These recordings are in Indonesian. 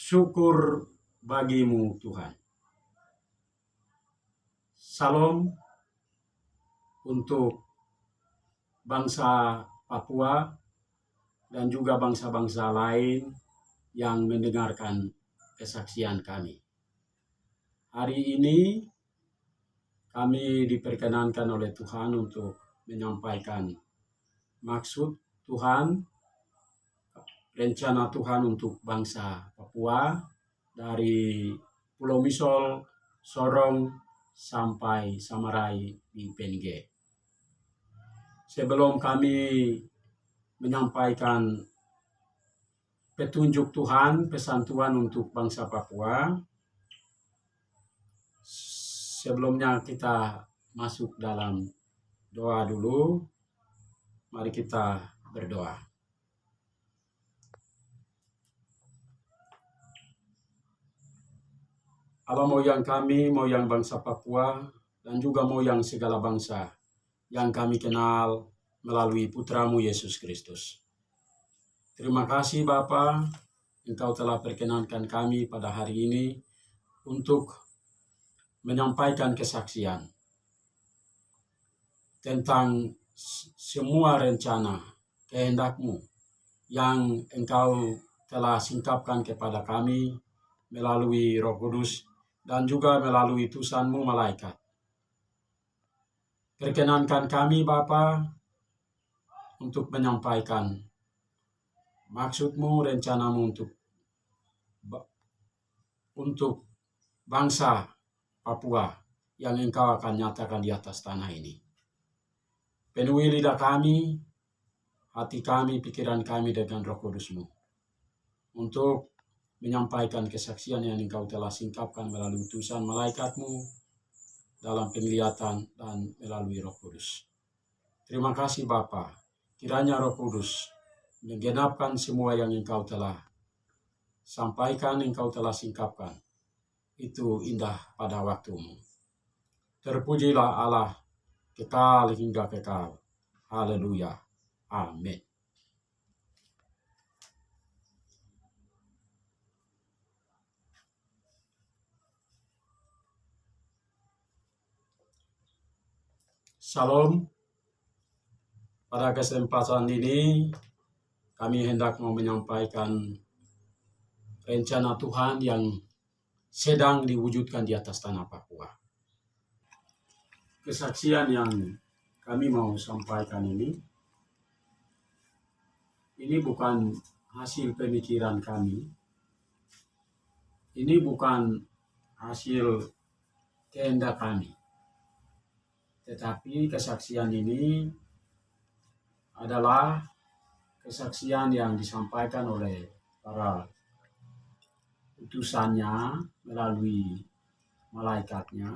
Syukur bagimu Tuhan. Salam untuk bangsa Papua dan juga bangsa-bangsa lain yang mendengarkan kesaksian kami. Hari ini kami diperkenankan oleh Tuhan untuk menyampaikan maksud Tuhan, rencana Tuhan untuk bangsa Papua dari Pulau Misol, Sorong, sampai Samarai di PNG. Sebelum kami menyampaikan petunjuk Tuhan, pesan Tuhan untuk bangsa Papua, sebelumnya kita masuk dalam doa dulu. Mari kita berdoa. Allah moyang kami, moyang bangsa Papua, dan juga moyang segala bangsa yang kami kenal melalui Putramu Yesus Kristus. Terima kasih Bapa, Engkau telah perkenankan kami pada hari ini untuk menyampaikan kesaksian tentang semua rencana kehendak-Mu yang Engkau telah singkapkan kepada kami melalui Roh Kudus dan juga melalui utusan-Mu malaikat. Perkenankan kami Bapa untuk menyampaikan maksud-Mu, rencana-Mu untuk bangsa Papua yang Engkau akan nyatakan di atas tanah ini. Penuhi lidah kami, hati kami, pikiran kami dengan Roh Kudus-Mu untuk menyampaikan kesaksian yang Engkau telah singkapkan melalui utusan malaikat-Mu dalam penglihatan dan melalui Roh Kudus. Terima kasih Bapa. Kiranya Roh Kudus menggenapkan semua yang Engkau telah sampaikan, Engkau telah singkapkan. Itu indah pada waktu-Mu. Terpujilah Allah kekal hingga kekal. Haleluya. Amin. Salam. Pada kesempatan ini kami hendak mau menyampaikan rencana Tuhan yang sedang diwujudkan di atas tanah Papua. Kesaksian yang kami mau sampaikan ini bukan hasil pemikiran kami, ini bukan hasil kehendak kami, tetapi kesaksian ini adalah kesaksian yang disampaikan oleh para utusannya melalui malaikatnya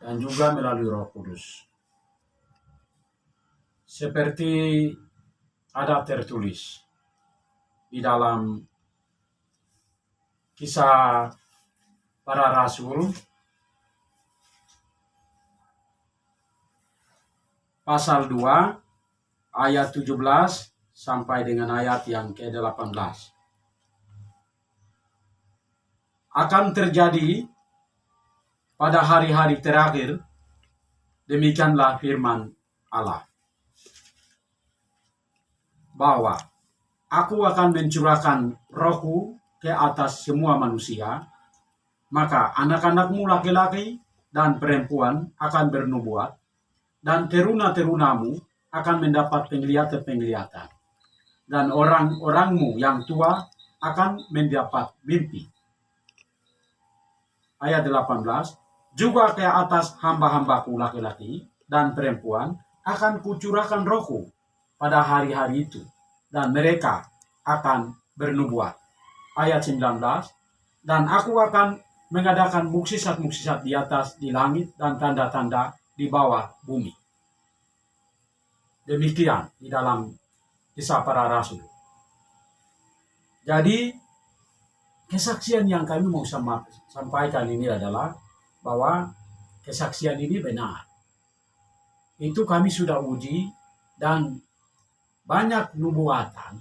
dan juga melalui Roh Kudus. Seperti ada tertulis di dalam Kisah Para Rasul pasal 2 ayat 17 sampai dengan ayat yang ke-18. Akan terjadi pada hari-hari terakhir, demikianlah firman Allah, bahwa Aku akan mencurahkan Rohku ke atas semua manusia, maka anak-anakmu laki-laki dan perempuan akan bernubuat, dan teruna-terunamu akan mendapat penglihatan-penglihatan, dan orang-orangmu yang tua akan mendapat mimpi. Ayat 18, juga ke atas hamba-hambaku laki-laki dan perempuan akan kucurahkan Rohku pada hari-hari itu, dan mereka akan bernubuat. Ayat 19, dan aku akan mengadakan mukjizat-mukjizat di atas di langit dan tanda-tanda di bawah bumi. Demikian di dalam Kisah Para Rasul. Jadi kesaksian yang kami mau sampaikan ini adalah bahwa kesaksian ini benar. Itu kami sudah uji, dan banyak nubuatan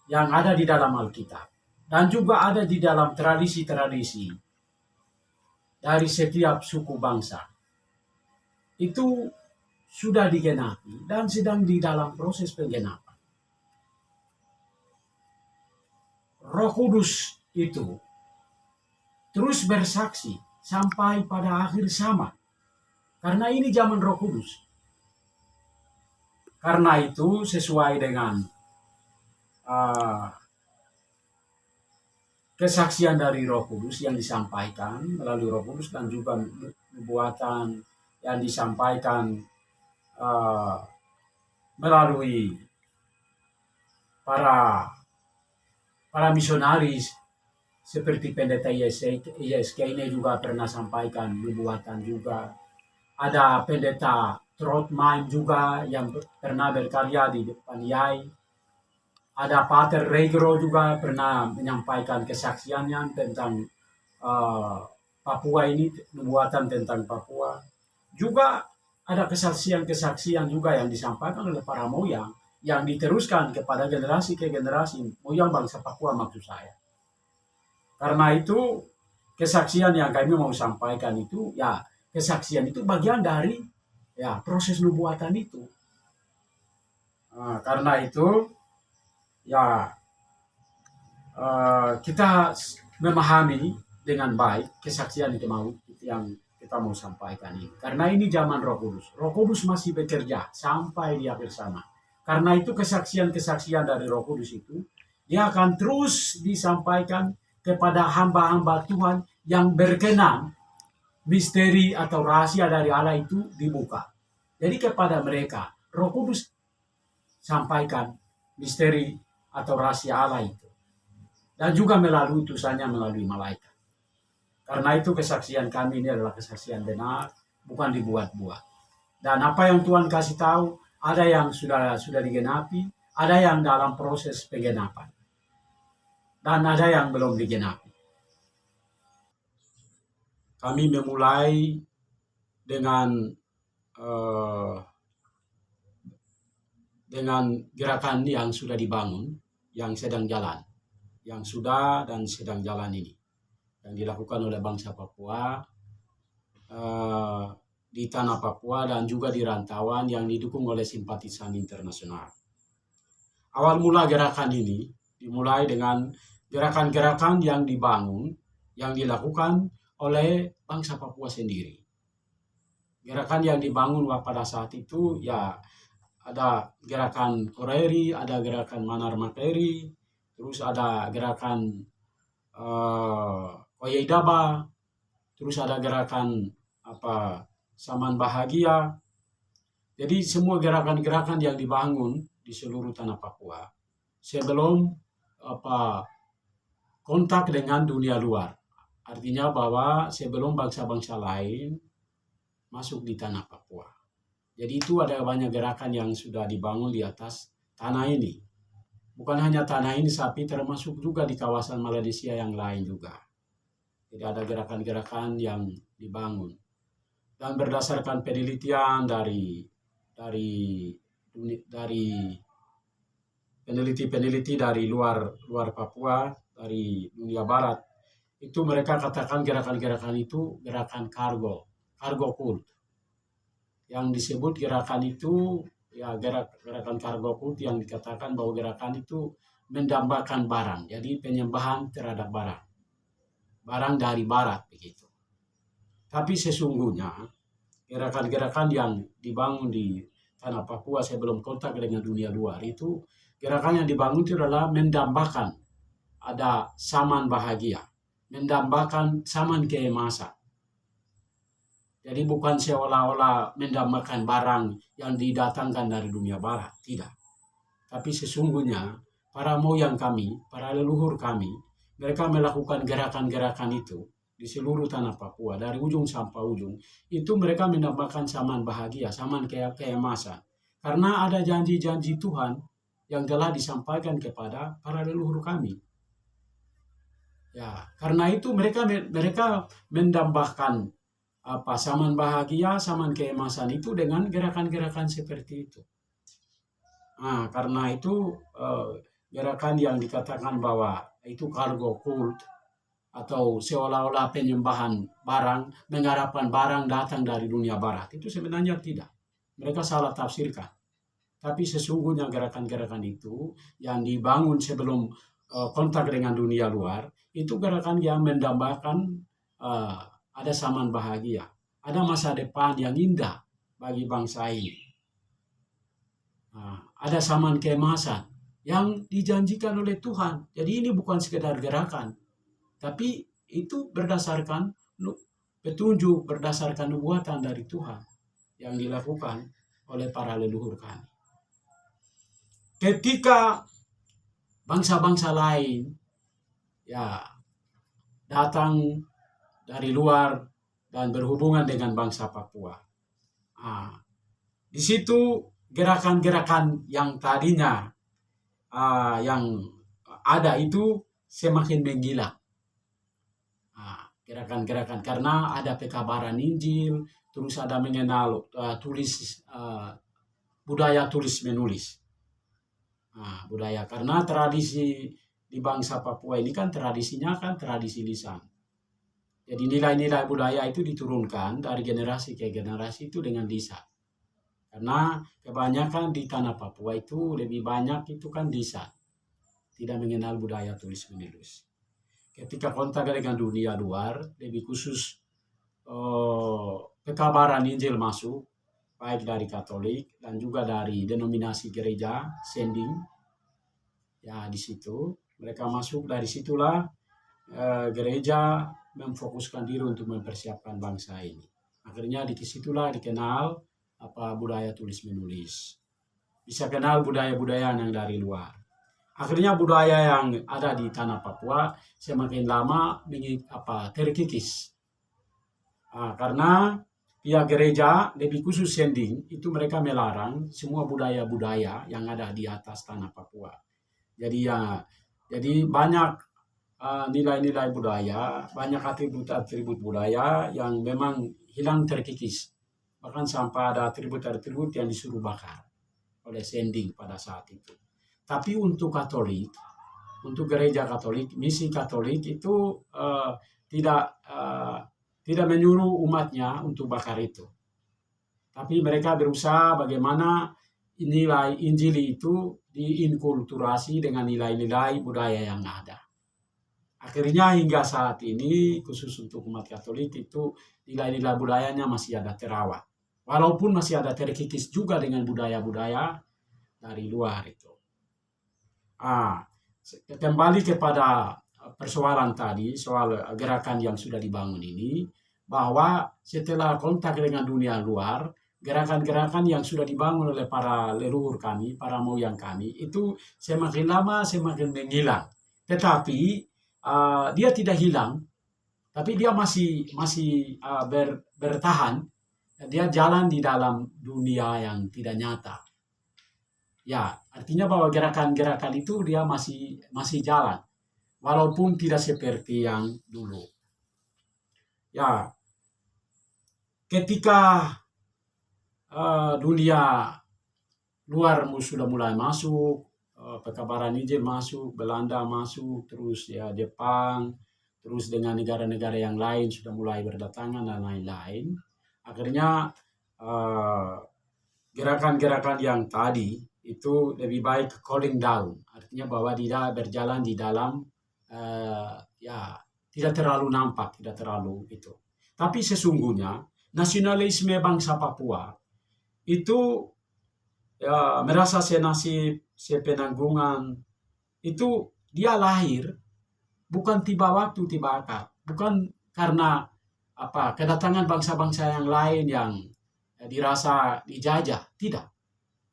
yang ada di dalam Alkitab dan juga ada di dalam tradisi-tradisi dari setiap suku bangsa. Itu sudah digenapi dan sedang di dalam proses penggenapan. Roh Kudus itu terus bersaksi sampai pada akhir zaman. Karena ini zaman Roh Kudus. Karena itu sesuai dengan kesaksian dari Roh Kudus yang disampaikan melalui Roh Kudus dan juga nubuatan yang disampaikan melalui para misionaris seperti pendeta ISK ini juga pernah sampaikan nubuatan juga. Ada pendeta Trotman juga yang pernah berkarya di Paniai. Ada Pater Regro juga pernah menyampaikan kesaksiannya tentang Papua ini, nubuatan tentang Papua. Juga ada kesaksian-kesaksian juga yang disampaikan oleh para moyang yang diteruskan kepada generasi ke generasi moyang bangsa Papua maksud saya. Karena itu kesaksian yang kami mau sampaikan itu ya kesaksian itu bagian dari ya proses nubuatan itu. Karena itu ya kita memahami dengan baik kesaksian itu yang kita mau sampaikan ini. Karena ini zaman Roh Kudus. Roh Kudus masih bekerja sampai di akhir zaman. Karena itu kesaksian-kesaksian dari Roh Kudus itu dia akan terus disampaikan kepada hamba-hamba Tuhan yang berkenan misteri atau rahasia dari Allah itu dibuka. Jadi kepada mereka Roh Kudus sampaikan misteri atau rahasia Allah itu. Dan juga melalui utusannya melalui malaikat. Karena itu kesaksian kami ini adalah kesaksian benar, bukan dibuat-buat. Dan apa yang Tuhan kasih tahu, ada yang sudah digenapi, ada yang dalam proses penggenapan. Dan ada yang belum digenapi. Kami memulai dengan gerakan yang sudah dibangun, yang sedang jalan, yang sudah dan sedang jalan ini, yang dilakukan oleh bangsa Papua di tanah Papua dan juga di rantauan yang didukung oleh simpatisan internasional. Awal mula gerakan ini dimulai dengan gerakan-gerakan yang dibangun, yang dilakukan oleh bangsa Papua sendiri. Gerakan yang dibangun pada saat itu ya ada gerakan Koreri, ada gerakan Manar Materi, terus ada gerakan Koyeidaba, terus ada gerakan Saman Bahagia. Jadi semua gerakan-gerakan yang dibangun di seluruh tanah Papua sebelum kontak dengan dunia luar. Artinya bahwa sebelum bangsa-bangsa lain masuk di tanah Papua. Jadi itu ada banyak gerakan yang sudah dibangun di atas tanah ini. Bukan hanya tanah ini, tapi termasuk juga di kawasan Malaysia yang lain juga. Jadi ada gerakan-gerakan yang dibangun. Dan berdasarkan penelitian dari peneliti-peneliti dari luar Papua, dari dunia barat, itu mereka katakan gerakan-gerakan itu gerakan kargo kult. Yang disebut gerakan itu ya gerakan kargo kult yang dikatakan bahwa gerakan itu mendambakan barang. Jadi penyembahan terhadap barang dari barat begitu. Tapi sesungguhnya gerakan-gerakan yang dibangun di tanah Papua sebelum kontak dengan dunia luar itu gerakan yang dibangun itu adalah mendambakan ada saman bahagia, mendambakan saman keemasan. Jadi bukan seolah-olah mendambakan barang yang didatangkan dari dunia barat, tidak. Tapi sesungguhnya para moyang kami, para leluhur kami, mereka melakukan gerakan-gerakan itu di seluruh tanah Papua, dari ujung sampai ujung. Itu mereka mendambakan saman bahagia, saman keemasan. Karena ada janji-janji Tuhan yang telah disampaikan kepada para leluhur kami. Ya, karena itu mereka mendambakan saman bahagia, saman keemasan itu dengan gerakan-gerakan seperti itu. Karena itu gerakan yang dikatakan bahwa itu cargo cult, atau seolah-olah penyembahan barang, mengharapkan barang datang dari dunia barat. Itu sebenarnya tidak. Mereka salah tafsirkan. Tapi sesungguhnya gerakan-gerakan itu yang dibangun sebelum kontak dengan dunia luar, itu gerakan yang mendambakan ada zaman bahagia, ada masa depan yang indah bagi bangsa ini. Ada zaman keemasan yang dijanjikan oleh Tuhan. Jadi ini bukan sekedar gerakan, tapi itu berdasarkan petunjuk, berdasarkan nubuatan dari Tuhan yang dilakukan oleh para leluhur kami. Ketika bangsa-bangsa lain ya datang dari luar dan berhubungan dengan bangsa Papua, di situ gerakan-gerakan yang tadinya yang ada itu semakin menggila. Gerakan-gerakan karena ada pekabaran Injil, terus ada mengenal budaya tulis menulis. Budaya karena tradisi di bangsa Papua ini kan tradisinya kan tradisi lisan. Jadi nilai-nilai budaya itu diturunkan dari generasi ke generasi itu dengan lisan. Karena kebanyakan di tanah Papua itu lebih banyak itu kan lisan, tidak mengenal budaya tulis menulis. Ketika kontak dengan dunia luar, lebih khusus pekabaran Injil masuk, baik dari Katolik dan juga dari denominasi gereja sending. Ya di situ mereka masuk, dari situlah gereja memfokuskan diri untuk mempersiapkan bangsa ini. Akhirnya di situlah dikenal budaya tulis menulis. Bisa kenal budaya-budaya yang dari luar. Akhirnya budaya yang ada di tanah Papua semakin lama terkikis. Karena pihak gereja, lebih khusus sending, itu mereka melarang semua budaya-budaya yang ada di atas tanah Papua. Jadi banyak nilai-nilai budaya, banyak atribut-atribut budaya yang memang hilang terkikis. Bahkan sampai ada atribut-atribut yang disuruh bakar oleh sending pada saat itu. Tapi untuk Katolik, untuk gereja Katolik, misi Katolik itu tidak menyuruh umatnya untuk bakar itu. Tapi mereka berusaha bagaimana nilai Injil itu diinkulturasi dengan nilai-nilai budaya yang ada. Akhirnya hingga saat ini, khusus untuk umat Katolik itu nilai-nilai budayanya masih ada terawat. Walaupun masih ada terkikis juga dengan budaya-budaya dari luar itu. Kembali kepada persoalan tadi, soal gerakan yang sudah dibangun ini, bahwa setelah kontak dengan dunia luar, gerakan-gerakan yang sudah dibangun oleh para leluhur kami, para moyang kami, itu semakin lama semakin menghilang. Tetapi dia tidak hilang, tapi dia masih bertahan. Dia jalan di dalam dunia yang tidak nyata. Ya, artinya bahwa gerakan-gerakan itu dia masih jalan, walaupun tidak seperti yang dulu. Ya, ketika dunia luar sudah mulai masuk, pekabaran Injil masuk, Belanda masuk, terus ya Jepang, terus dengan negara-negara yang lain sudah mulai berdatangan dan lain-lain. Akhirnya gerakan-gerakan yang tadi itu lebih baik calling down, artinya bahwa dia berjalan di dalam tidak terlalu nampak, tidak terlalu itu. Tapi sesungguhnya nasionalisme bangsa Papua itu merasa senasib, sepenanggungan, itu dia lahir bukan tiba waktu tiba akal, bukan karena kedatangan bangsa-bangsa yang lain yang dirasa dijajah, tidak.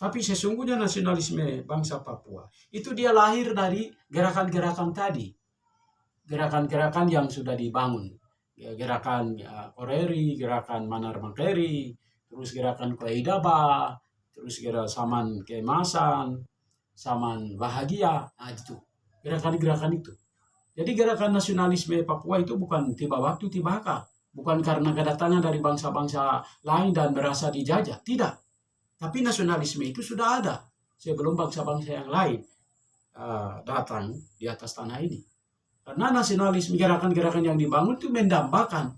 Tapi sesungguhnya nasionalisme bangsa Papua itu dia lahir dari gerakan-gerakan tadi, gerakan-gerakan yang sudah dibangun, gerakan Koreri, gerakan Manar Mangkeri, terus gerakan Koeidaba, terus gerakan Saman Keemasan, Saman Bahagia, itu gerakan-gerakan itu. Jadi gerakan nasionalisme Papua itu bukan tiba waktu tiba akal, bukan karena kedatangan dari bangsa-bangsa lain dan merasa dijajah, tidak. Tapi nasionalisme itu sudah ada sebelum bangsa-bangsa yang lain datang di atas tanah ini. Karena nasionalisme gerakan-gerakan yang dibangun itu mendambakan,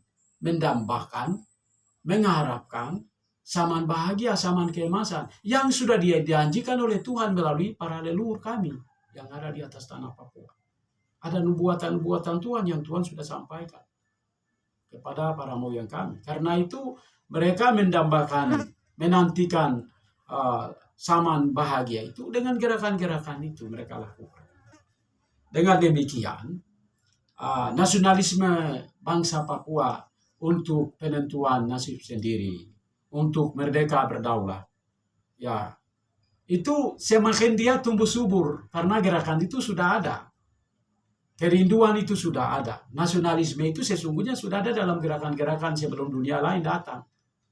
mengharapkan saman bahagia, saman keemasan yang sudah dijanjikan oleh Tuhan melalui para leluhur kami yang ada di atas tanah Papua. Ada nubuatan-nubuatan Tuhan yang Tuhan sudah sampaikan kepada para moyang kami. Karena itu mereka mendambakan, menantikan saman bahagia itu dengan gerakan-gerakan itu mereka lakukan. Dengan demikian, nasionalisme bangsa Papua untuk penentuan nasib sendiri, untuk merdeka berdaulat, ya itu semakin dia tumbuh subur karena gerakan itu sudah ada, kerinduan itu sudah ada, nasionalisme itu sesungguhnya sudah ada dalam gerakan-gerakan sebelum dunia lain datang,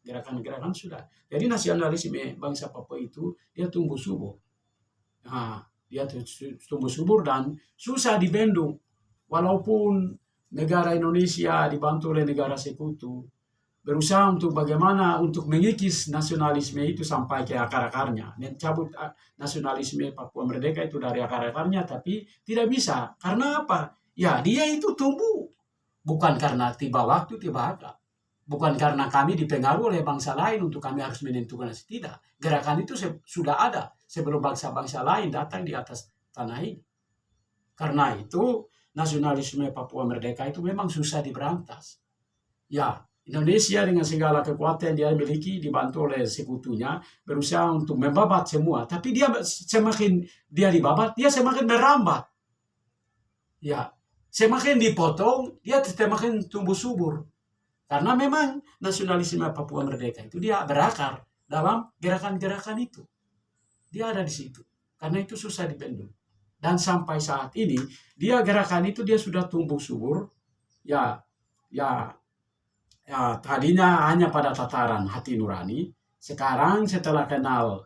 gerakan-gerakan sudah. Jadi nasionalisme bangsa Papua itu dia tumbuh subur, dia tumbuh subur dan susah dibendung. Walaupun negara Indonesia dibantu oleh negara sekutu, berusaha untuk bagaimana untuk mengikis nasionalisme itu sampai ke akar-akarnya, mencabut nasionalisme Papua Merdeka itu dari akar-akarnya, tapi tidak bisa. Karena apa? Ya, dia itu tumbuh bukan karena tiba waktu, tiba akal. Bukan karena kami dipengaruhi oleh bangsa lain untuk kami harus menentukan, tidak. Gerakan itu sudah ada sebelum bangsa-bangsa lain datang di atas tanah ini. Karena itu nasionalisme Papua Merdeka itu memang susah diberantas. Ya, Indonesia dengan segala kekuatan dia miliki dibantu oleh sekutunya berusaha untuk membabat semua. Tapi dia semakin dia dibabat, dia semakin merambat. Ya, semakin dipotong, dia semakin tumbuh subur. Karena memang nasionalisme Papua Merdeka itu dia berakar dalam gerakan-gerakan itu. Dia ada di situ. Karena itu susah dibendung. Dan sampai saat ini, dia gerakan itu dia sudah tumbuh subur. Ya, tadinya hanya pada tataran hati nurani. Sekarang setelah kenal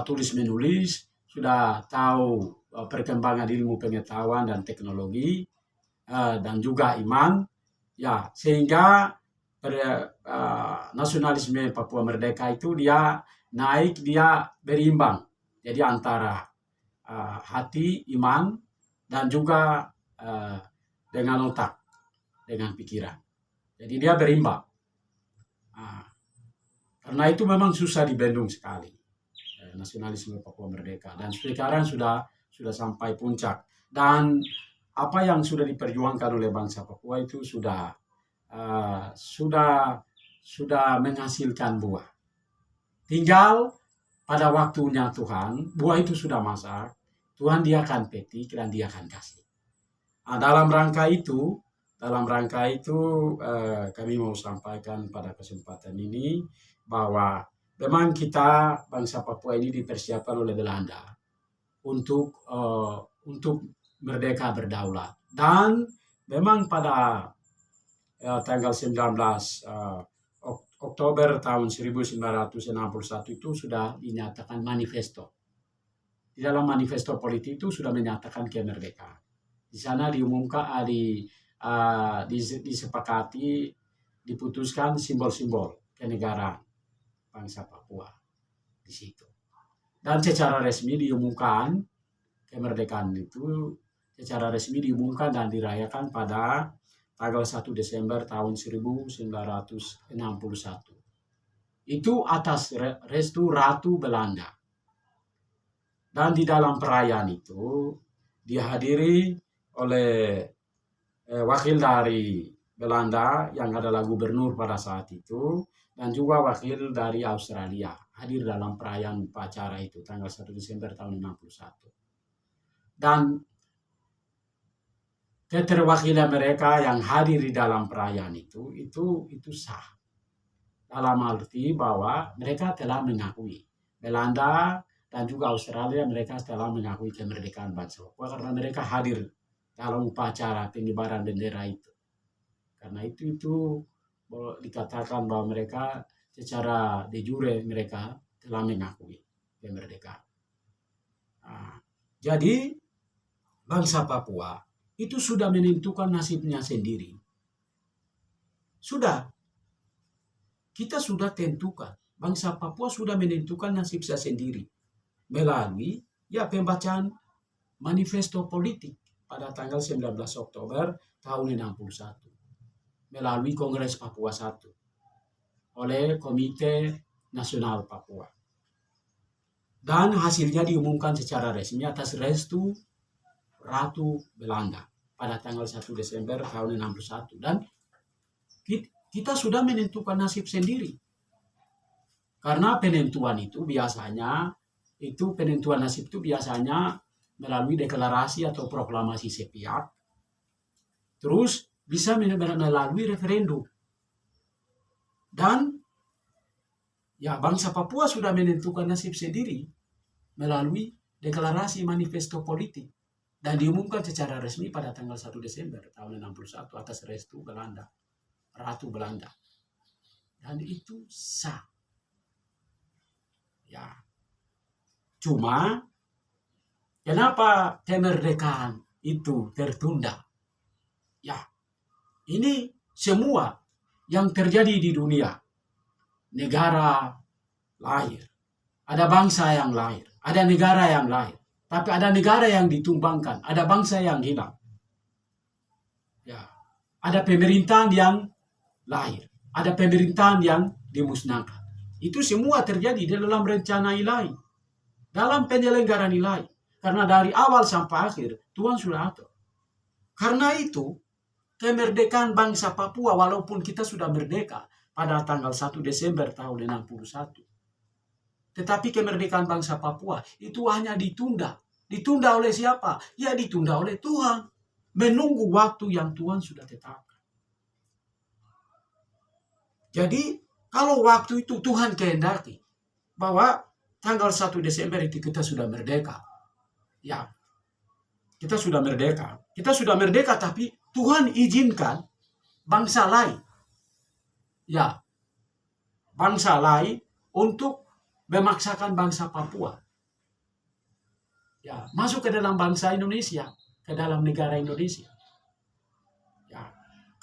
tulis menulis, sudah tahu perkembangan ilmu pengetahuan dan teknologi, dan juga iman. Ya, sehingga nasionalisme Papua Merdeka itu dia naik, dia berimbang. Jadi antara hati, iman, dan juga dengan otak, dengan pikiran. Jadi dia berimbang. Karena itu memang susah dibendung sekali nasionalisme Papua Merdeka. Dan sekarang sudah sampai puncak. Dan apa yang sudah diperjuangkan oleh bangsa Papua itu sudah menghasilkan buah. Tinggal pada waktunya Tuhan, buah itu sudah masak, Tuhan dia akan petik dan dia akan kasih. Dalam rangka itu kami mau sampaikan pada kesempatan ini bahwa memang kita bangsa Papua ini dipersiapkan oleh Belanda untuk merdeka berdaulat. Dan memang pada tanggal 19 Oktober tahun 1961 itu sudah dinyatakan manifesto. Di dalam manifesto politik itu sudah menyatakan kemerdekaan. Di sana diumumkan, disepakati, diputuskan simbol-simbol kenegaraan bangsa Papua di situ. Dan secara resmi diumumkan kemerdekaan itu secara resmi diumumkan dan dirayakan pada tanggal 1 Desember tahun 1961. Itu atas restu Ratu Belanda. Dan di dalam perayaan itu dihadiri oleh wakil dari Belanda yang adalah gubernur pada saat itu, dan juga wakil dari Australia hadir dalam perayaan upacara itu tanggal 1 Desember tahun 1961. Dan keterwakilan mereka yang hadir di dalam perayaan itu sah. Dalam arti bahwa mereka telah mengakui, Belanda dan juga Australia, mereka telah mengakui kemerdekaan bangsa Papua karena mereka hadir dalam upacara pengibaran bendera itu. Karena itu dikatakan bahwa mereka secara de jure mereka telah mengakui kemerdekaan. Jadi bangsa Papua itu sudah menentukan nasibnya sendiri. Kita sudah tentukan. Bangsa Papua sudah menentukan nasibnya sendiri melalui pembacaan manifesto politik pada tanggal 19 Oktober tahun 61 melalui Kongres Papua I oleh Komite Nasional Papua. Dan hasilnya diumumkan secara resmi atas restu Ratu Belanda pada tanggal 1 Desember tahun 61. Dan kita sudah menentukan nasib sendiri. Karena penentuan nasib itu biasanya melalui deklarasi atau proklamasi sepihak, terus bisa melalui referendum. Dan ya bangsa Papua sudah menentukan nasib sendiri melalui deklarasi manifesto politik dan diumumkan secara resmi pada tanggal 1 Desember tahun 61 atas restu Belanda, Ratu Belanda. Dan itu sah. Ya. Cuma kenapa kemerdekaan itu tertunda? Ya, ini semua yang terjadi di dunia. Negara lahir, ada bangsa yang lahir, ada negara yang lahir. Tapi ada negara yang ditumbangkan, ada bangsa yang hilang. Ya, ada pemerintahan yang lahir, ada pemerintahan yang dimusnahkan. Itu semua terjadi di dalam rencana ilahi, dalam penyelenggaraan ilahi. Karena dari awal sampai akhir, Tuhan sudah atur. Karena itu, kemerdekaan bangsa Papua, walaupun kita sudah merdeka pada tanggal 1 Desember tahun 61. Tetapi kemerdekaan bangsa Papua itu hanya ditunda. Ditunda oleh siapa? Ya ditunda oleh Tuhan. Menunggu waktu yang Tuhan sudah tetapkan. Jadi, kalau waktu itu Tuhan kehendaki bahwa tanggal 1 Desember itu kita sudah merdeka. Ya, kita sudah merdeka. Kita sudah merdeka tapi Tuhan izinkan bangsa lain. Ya, bangsa lain untuk memaksakan bangsa Papua. Ya, masuk ke dalam bangsa Indonesia, ke dalam negara Indonesia. Ya,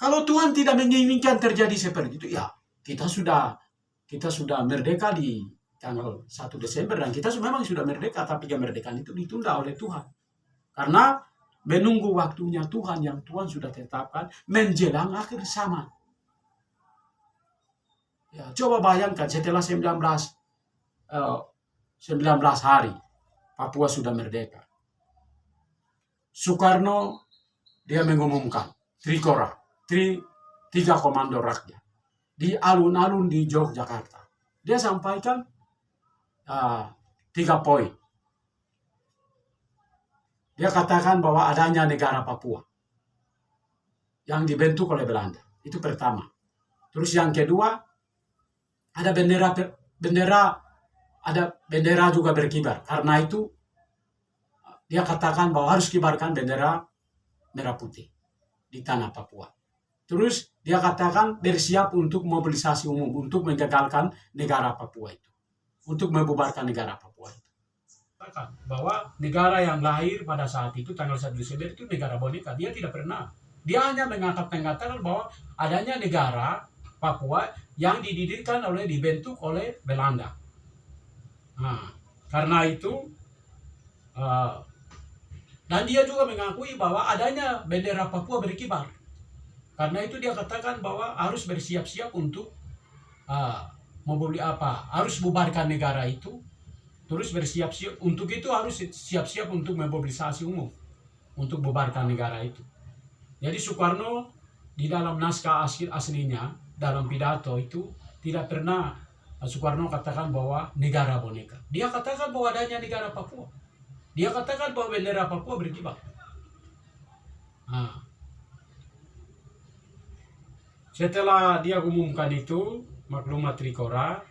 kalau Tuhan tidak menginginkan terjadi seperti itu, ya kita sudah merdeka di tanggal 1 Desember dan kita memang sudah merdeka, tapi kemerdekaan itu ditunda oleh Tuhan. Karena menunggu waktunya Tuhan yang Tuhan sudah tetapkan menjelang akhir zaman. Ya, coba bayangkan setelah 19 hari Papua sudah merdeka. Soekarno dia mengumumkan Trikora, tiga komando rakyat di alun-alun di Yogyakarta. Dia sampaikan 3 poin. Dia katakan bahwa adanya negara Papua yang dibentuk oleh Belanda. Itu pertama. Terus yang kedua, ada bendera juga berkibar. Karena itu dia katakan bahwa harus kibarkan bendera merah putih di tanah Papua. Terus dia katakan bersiap untuk mobilisasi umum untuk menggagalkan negara Papua itu, untuk membubarkan negara Papua itu. Bahwa negara yang lahir pada saat itu tanggal 1 Desember itu negara boneka. Dia tidak pernah. Dia hanya mengatakan bahwa adanya negara Papua yang dibentuk oleh Belanda. Nah, karena itu dan dia juga mengakui bahwa adanya bendera Papua berkibar. Karena itu dia katakan bahwa harus bersiap-siap untuk harus bubarkan negara itu. Terus bersiap-siap untuk itu harus siap-siap untuk memobilisasi umum untuk bubarkan negara itu. Jadi Soekarno di dalam naskah aslinya dalam pidato itu tidak pernah Soekarno katakan bahwa negara boneka. Dia katakan bahwa adanya negara Papua. Dia katakan bahwa bendera Papua berkibar. Nah, setelah dia umumkan itu maklumat Trikora,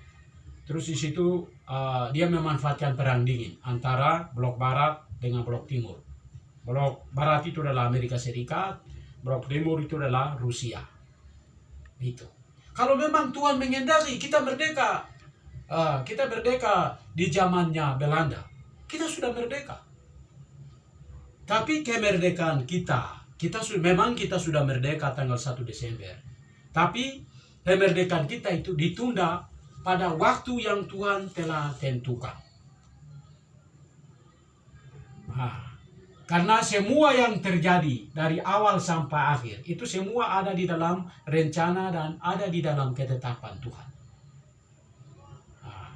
terus di situ dia memanfaatkan perang dingin antara blok barat dengan blok timur. Blok barat itu adalah Amerika Serikat, blok timur itu adalah Rusia. Itu. Kalau memang Tuhan mengendaki kita merdeka di zamannya Belanda, kita sudah merdeka. Tapi kemerdekaan memang kita sudah merdeka tanggal 1 Desember. Tapi kemerdekaan kita itu ditunda pada waktu yang Tuhan telah tentukan. Nah, Karena semua yang terjadi dari awal sampai akhir, itu semua ada di dalam rencana dan ada di dalam ketetapan Tuhan. Nah,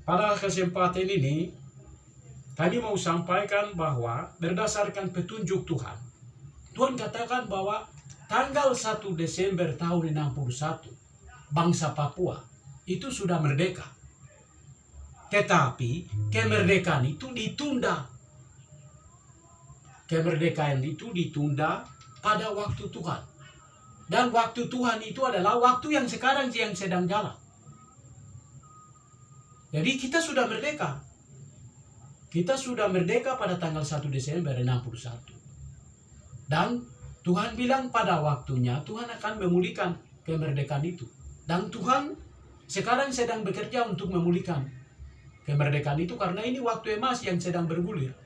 pada kesempatan ini, kami mau sampaikan bahwa berdasarkan petunjuk Tuhan, Tuhan katakan bahwa tanggal 1 Desember tahun 61, bangsa Papua itu sudah merdeka. Tetapi kemerdekaan itu ditunda. Kemerdekaan itu ditunda pada waktu Tuhan. Dan waktu Tuhan itu adalah waktu yang sekarang yang sedang jalan. Jadi kita sudah merdeka. Kita sudah merdeka pada tanggal 1 Desember 61. Dan Tuhan bilang pada waktunya Tuhan akan memulihkan kemerdekaan itu. Dan Tuhan sekarang sedang bekerja untuk memulihkan kemerdekaan itu karena ini waktu emas yang sedang bergulir.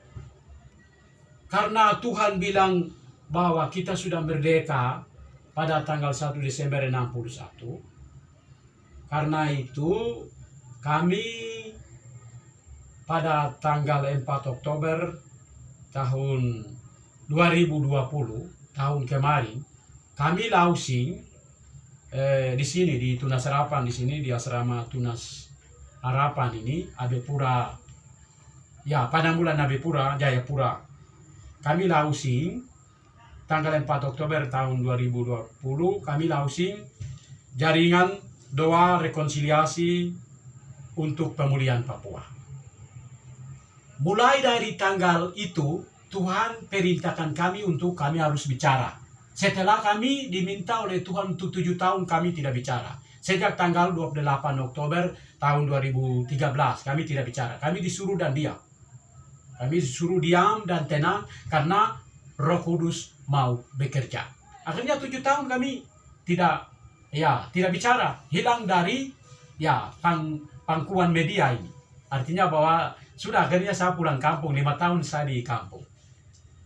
Karena Tuhan bilang bahwa kita sudah merdeka pada tanggal 1 Desember 61. Karena itu kami pada tanggal 4 Oktober tahun 2020, tahun kemarin, kami launching di sini di Tunas Harapan, di sini di asrama Tunas Harapan ini, Abepura, ya Padangulan Abepura, Jayapura. Kami launching tanggal 4 Oktober tahun 2020, kami launching jaringan doa rekonsiliasi untuk pemulihan Papua. Mulai dari tanggal itu, Tuhan perintahkan kami untuk kami harus bicara. Setelah kami diminta oleh Tuhan untuk 7 tahun kami tidak bicara. Sejak tanggal 28 Oktober tahun 2013 kami tidak bicara. Kami disuruh dan diam. Kami disuruh diam dan tenang karena Roh Kudus mau bekerja. Akhirnya 7 tahun kami tidak bicara, hilang dari pangkuan media ini. Artinya bahwa sudah akhirnya saya pulang kampung, 5 tahun saya di kampung.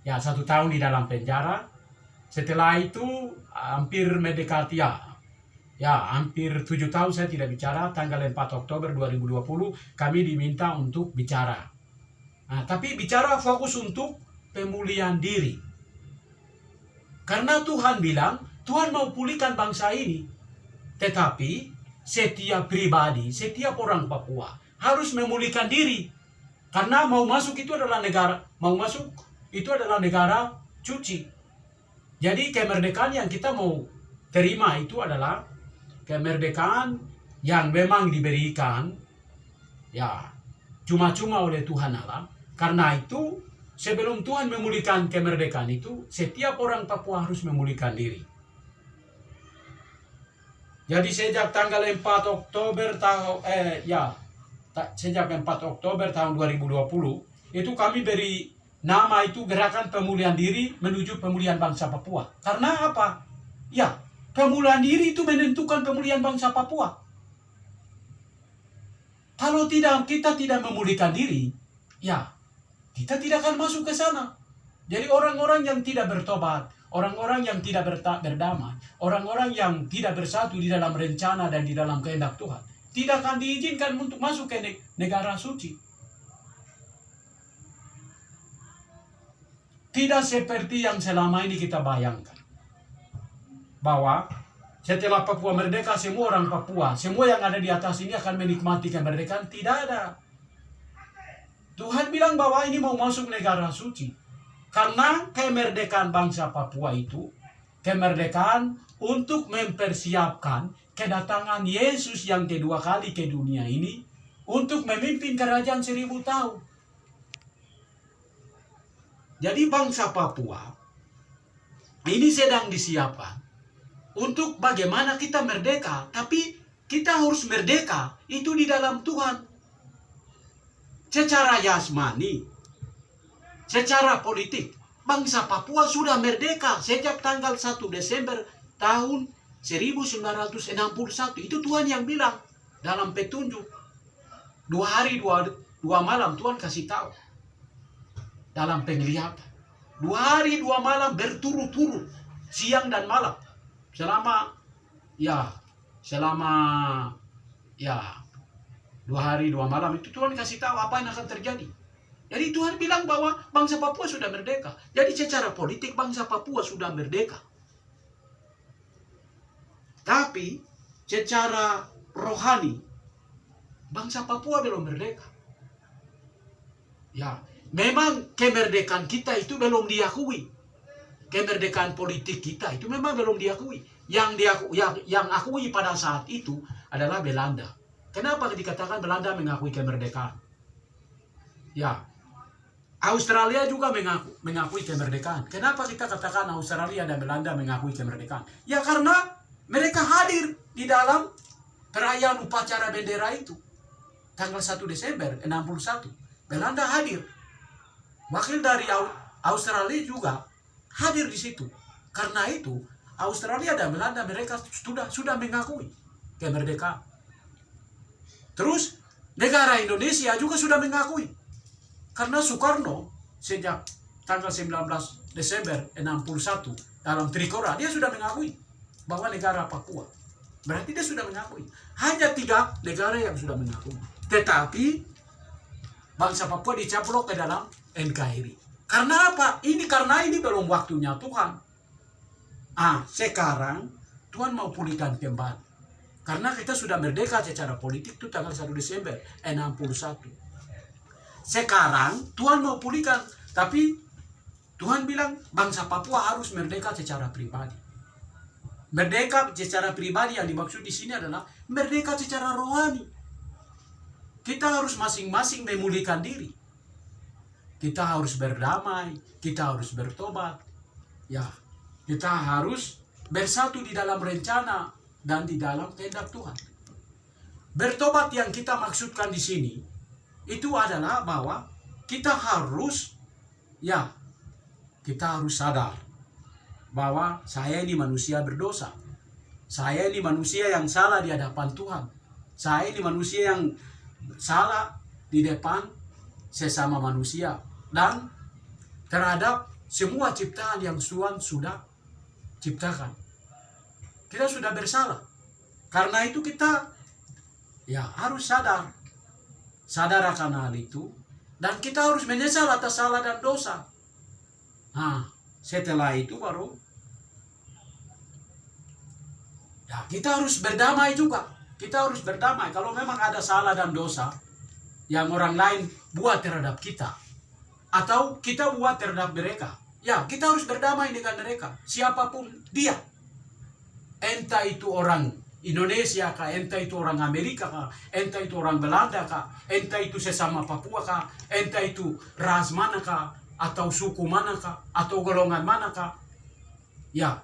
1 tahun di dalam penjara. Setelah itu hampir mendekati hampir 7 tahun saya tidak bicara. Tanggal 4 Oktober 2020 kami diminta untuk bicara. Nah, tapi bicara fokus untuk pemulihan diri. Karena Tuhan bilang, Tuhan mau pulihkan bangsa ini. Tetapi setiap pribadi, setiap orang Papua harus memulihkan diri. Karena mau masuk itu adalah negara suci. Jadi kemerdekaan yang kita mau terima itu adalah kemerdekaan yang memang diberikan cuma-cuma oleh Tuhan Allah. Karena itu sebelum Tuhan memulihkan kemerdekaan itu, setiap orang Papua harus memulihkan diri. Jadi sejak tanggal 4 Oktober sejak 4 Oktober tahun 2020 itu kami beri nama itu Gerakan Pemulihan Diri Menuju Pemulihan Bangsa Papua. Karena apa? Pemulihan diri itu menentukan pemulihan bangsa Papua. Kalau kita tidak memulihkan diri, kita tidak akan masuk ke sana. Jadi orang-orang yang tidak bertobat, orang-orang yang tidak berdamai, orang-orang yang tidak bersatu di dalam rencana dan di dalam kehendak Tuhan, tidak akan diizinkan untuk masuk ke negara suci. Tidak seperti yang selama ini kita bayangkan. Bahwa setelah Papua merdeka, semua orang Papua, semua yang ada di atas ini akan menikmati kemerdekaan. Tidak ada. Tuhan bilang bahwa ini mau masuk negara suci. Karena kemerdekaan bangsa Papua itu, kemerdekaan untuk mempersiapkan kedatangan Yesus yang kedua kali ke dunia ini, untuk memimpin kerajaan 1000 tahun. Jadi bangsa Papua ini sedang disiapkan untuk bagaimana kita merdeka. Tapi kita harus merdeka itu di dalam Tuhan. Secara jasmani, secara politik, bangsa Papua sudah merdeka sejak tanggal 1 Desember tahun 1961. Itu Tuhan yang bilang dalam petunjuk. 2 hari 2 malam Tuhan kasih tahu dalam penglihatan. 2 hari 2 malam berturut-turut, siang dan malam. Selama 2 hari 2 malam itu Tuhan kasih tahu apa yang akan terjadi. Jadi Tuhan bilang bahwa bangsa Papua sudah merdeka. Jadi secara politik bangsa Papua sudah merdeka. Tapi secara rohani bangsa Papua belum merdeka. Ya, memang kemerdekaan kita itu belum diakui. Kemerdekaan politik kita itu memang belum diakui. Yang akui pada saat itu adalah Belanda. Kenapa dikatakan Belanda mengakui kemerdekaan? Ya, Australia juga mengakui kemerdekaan. Kenapa kita katakan Australia dan Belanda mengakui kemerdekaan? Ya karena mereka hadir di dalam perayaan upacara bendera itu. Tanggal 1 Desember 61. Belanda hadir. Wakil dari Australia juga hadir di situ. Karena itu Australia dan Belanda mereka sudah mengakui kemerdekaan. Terus negara Indonesia juga sudah mengakui. Karena Soekarno sejak tanggal 19 Desember 61 dalam Trikora dia sudah mengakui bahwa negara Papua. Berarti dia sudah mengakui. Hanya 3 negara yang sudah mengakui. Tetapi bangsa Papua dicaplok ke dalam NKRI. Karena apa? Karena ini belum waktunya Tuhan. Sekarang Tuhan mau pulihkan kembali. Karena kita sudah merdeka secara politik itu tanggal 1 Desember 61. Sekarang Tuhan mau pulihkan, tapi Tuhan bilang bangsa Papua harus merdeka secara pribadi. Merdeka secara pribadi yang dimaksud di sini adalah merdeka secara rohani. Kita harus masing-masing memulihkan diri. Kita harus berdamai, kita harus bertobat. Ya, kita harus bersatu di dalam rencana dan di dalam kehendak Tuhan. Bertobat yang kita maksudkan di sini itu adalah bahwa kita harus sadar bahwa saya ini manusia berdosa. Saya ini manusia yang salah di hadapan Tuhan. Saya ini manusia yang salah di depan sesama manusia dan terhadap semua ciptaan yang Tuhan sudah ciptakan. Kita sudah bersalah. Karena itu kita harus sadar akan hal itu, dan kita harus menyesal atas salah dan dosa. Setelah itu baru kita harus berdamai juga. Kita harus berdamai. Kalau memang ada salah dan dosa yang orang lain buat terhadap kita, atau kita buat terhadap mereka, kita harus berdamai dengan mereka. Siapapun dia. Entah itu orang Indonesia kah, entah itu orang Amerika kah, entah itu orang Belanda kah, entah itu sesama Papua kah, entah itu ras mana kah, atau suku mana kah, atau golongan mana kah.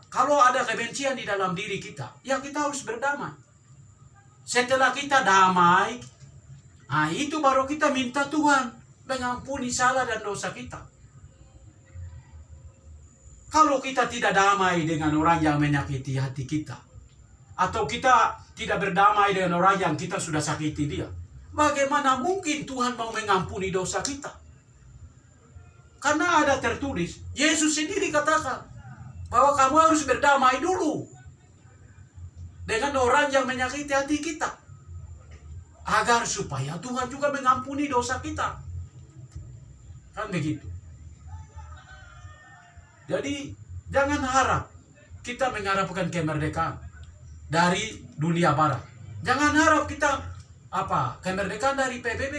Kalau ada kebencian di dalam diri kita, kita harus berdamai. Setelah kita damai, itu baru kita minta Tuhan mengampuni salah dan dosa kita. Kalau kita tidak damai dengan orang yang menyakiti hati kita, atau kita tidak berdamai dengan orang yang kita sudah sakiti dia, bagaimana mungkin Tuhan mau mengampuni dosa kita? Karena ada tertulis, Yesus sendiri katakan bahwa kamu harus berdamai dulu dengan orang yang menyakiti hati kita, agar supaya Tuhan juga mengampuni dosa kita. Kan begitu. Jadi jangan harap kita mengharapkan kemerdekaan dari dunia barat. Jangan harap kita kemerdekaan dari PBB.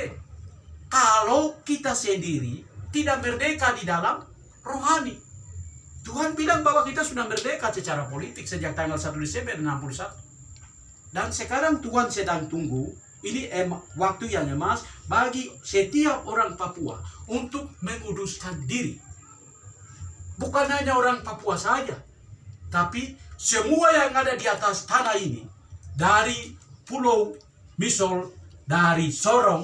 Kalau kita sendiri tidak merdeka di dalam rohani. Tuhan bilang bahwa kita sudah merdeka secara politik sejak tanggal 1 Desember 61. Dan sekarang Tuhan sedang tunggu, ini waktu yang emas bagi setiap orang Papua untuk menguduskan diri. Bukan hanya orang Papua saja, tapi semua yang ada di atas tanah ini, dari Pulau Misol, dari Sorong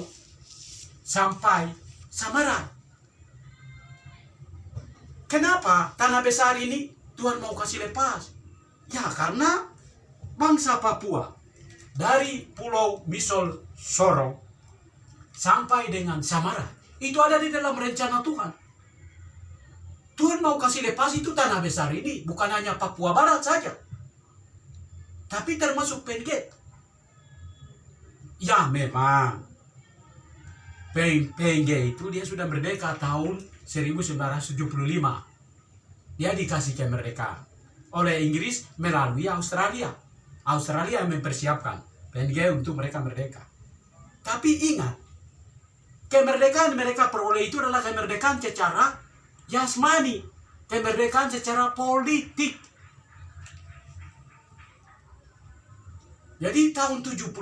sampai Samaran. Kenapa tanah besar ini Tuhan mau kasih lepas? Karena bangsa Papua dari Pulau Misol, Sorong sampai dengan Samaran itu ada di dalam rencana Tuhan. Tuhan mau kasih lepas itu tanah besar ini, bukan hanya Papua Barat saja, tapi termasuk Penget. Memang PNG itu dia sudah merdeka tahun 1975. Dia dikasih kemerdekaan oleh Inggris melalui Australia. Australia yang mempersiapkan PNG untuk mereka merdeka. Tapi ingat, kemerdekaan mereka peroleh itu adalah kemerdekaan secara jasmani, kemerdekaan secara politik. Jadi tahun 75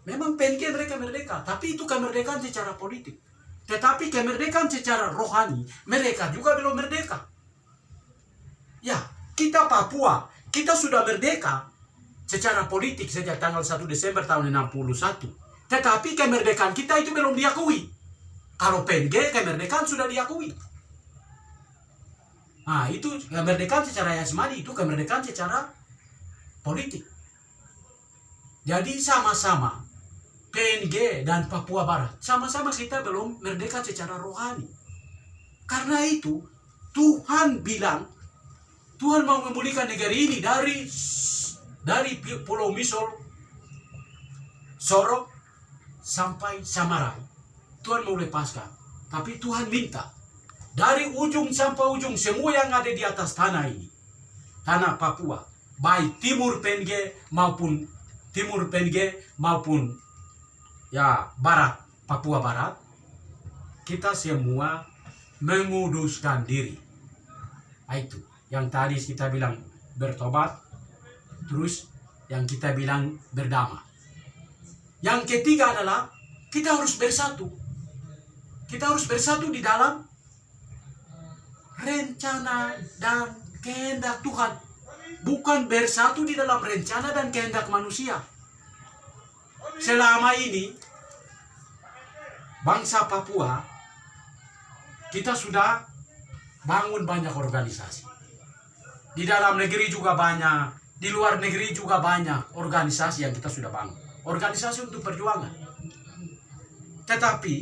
memang PNG mereka merdeka, tapi itu kemerdekaan secara politik. Tetapi kemerdekaan secara rohani mereka juga belum merdeka. Ya, kita Papua, kita sudah merdeka secara politik sejak tanggal 1 Desember tahun 61. Tetapi kemerdekaan kita itu belum diakui. Kalau PNG, kemerdekaan sudah diakui. Nah, itu kemerdekaan secara jasmani, itu kemerdekaan secara politik. Jadi sama-sama PNG dan Papua Barat, sama-sama kita belum merdeka secara rohani. Karena itu, Tuhan bilang, Tuhan mau memulihkan negeri ini dari Pulau Misol, Sorok, sampai Samarai. Tuhan mau lepaskan. Tapi Tuhan minta, dari ujung sampai ujung, semua yang ada di atas tanah ini, tanah Papua, baik timur PNG maupun ya barat, Papua Barat, kita semua menguduskan diri. Itu yang tadi kita bilang bertobat, terus yang kita bilang berdamai. Yang ketiga adalah kita harus bersatu. Kita harus bersatu di dalam rencana dan kehendak Tuhan. Bukan bersatu di dalam rencana dan kehendak manusia. Selama ini bangsa Papua, kita sudah bangun banyak organisasi. Di dalam negeri juga banyak, di luar negeri juga banyak organisasi yang kita sudah bangun. Organisasi untuk perjuangan. Tetapi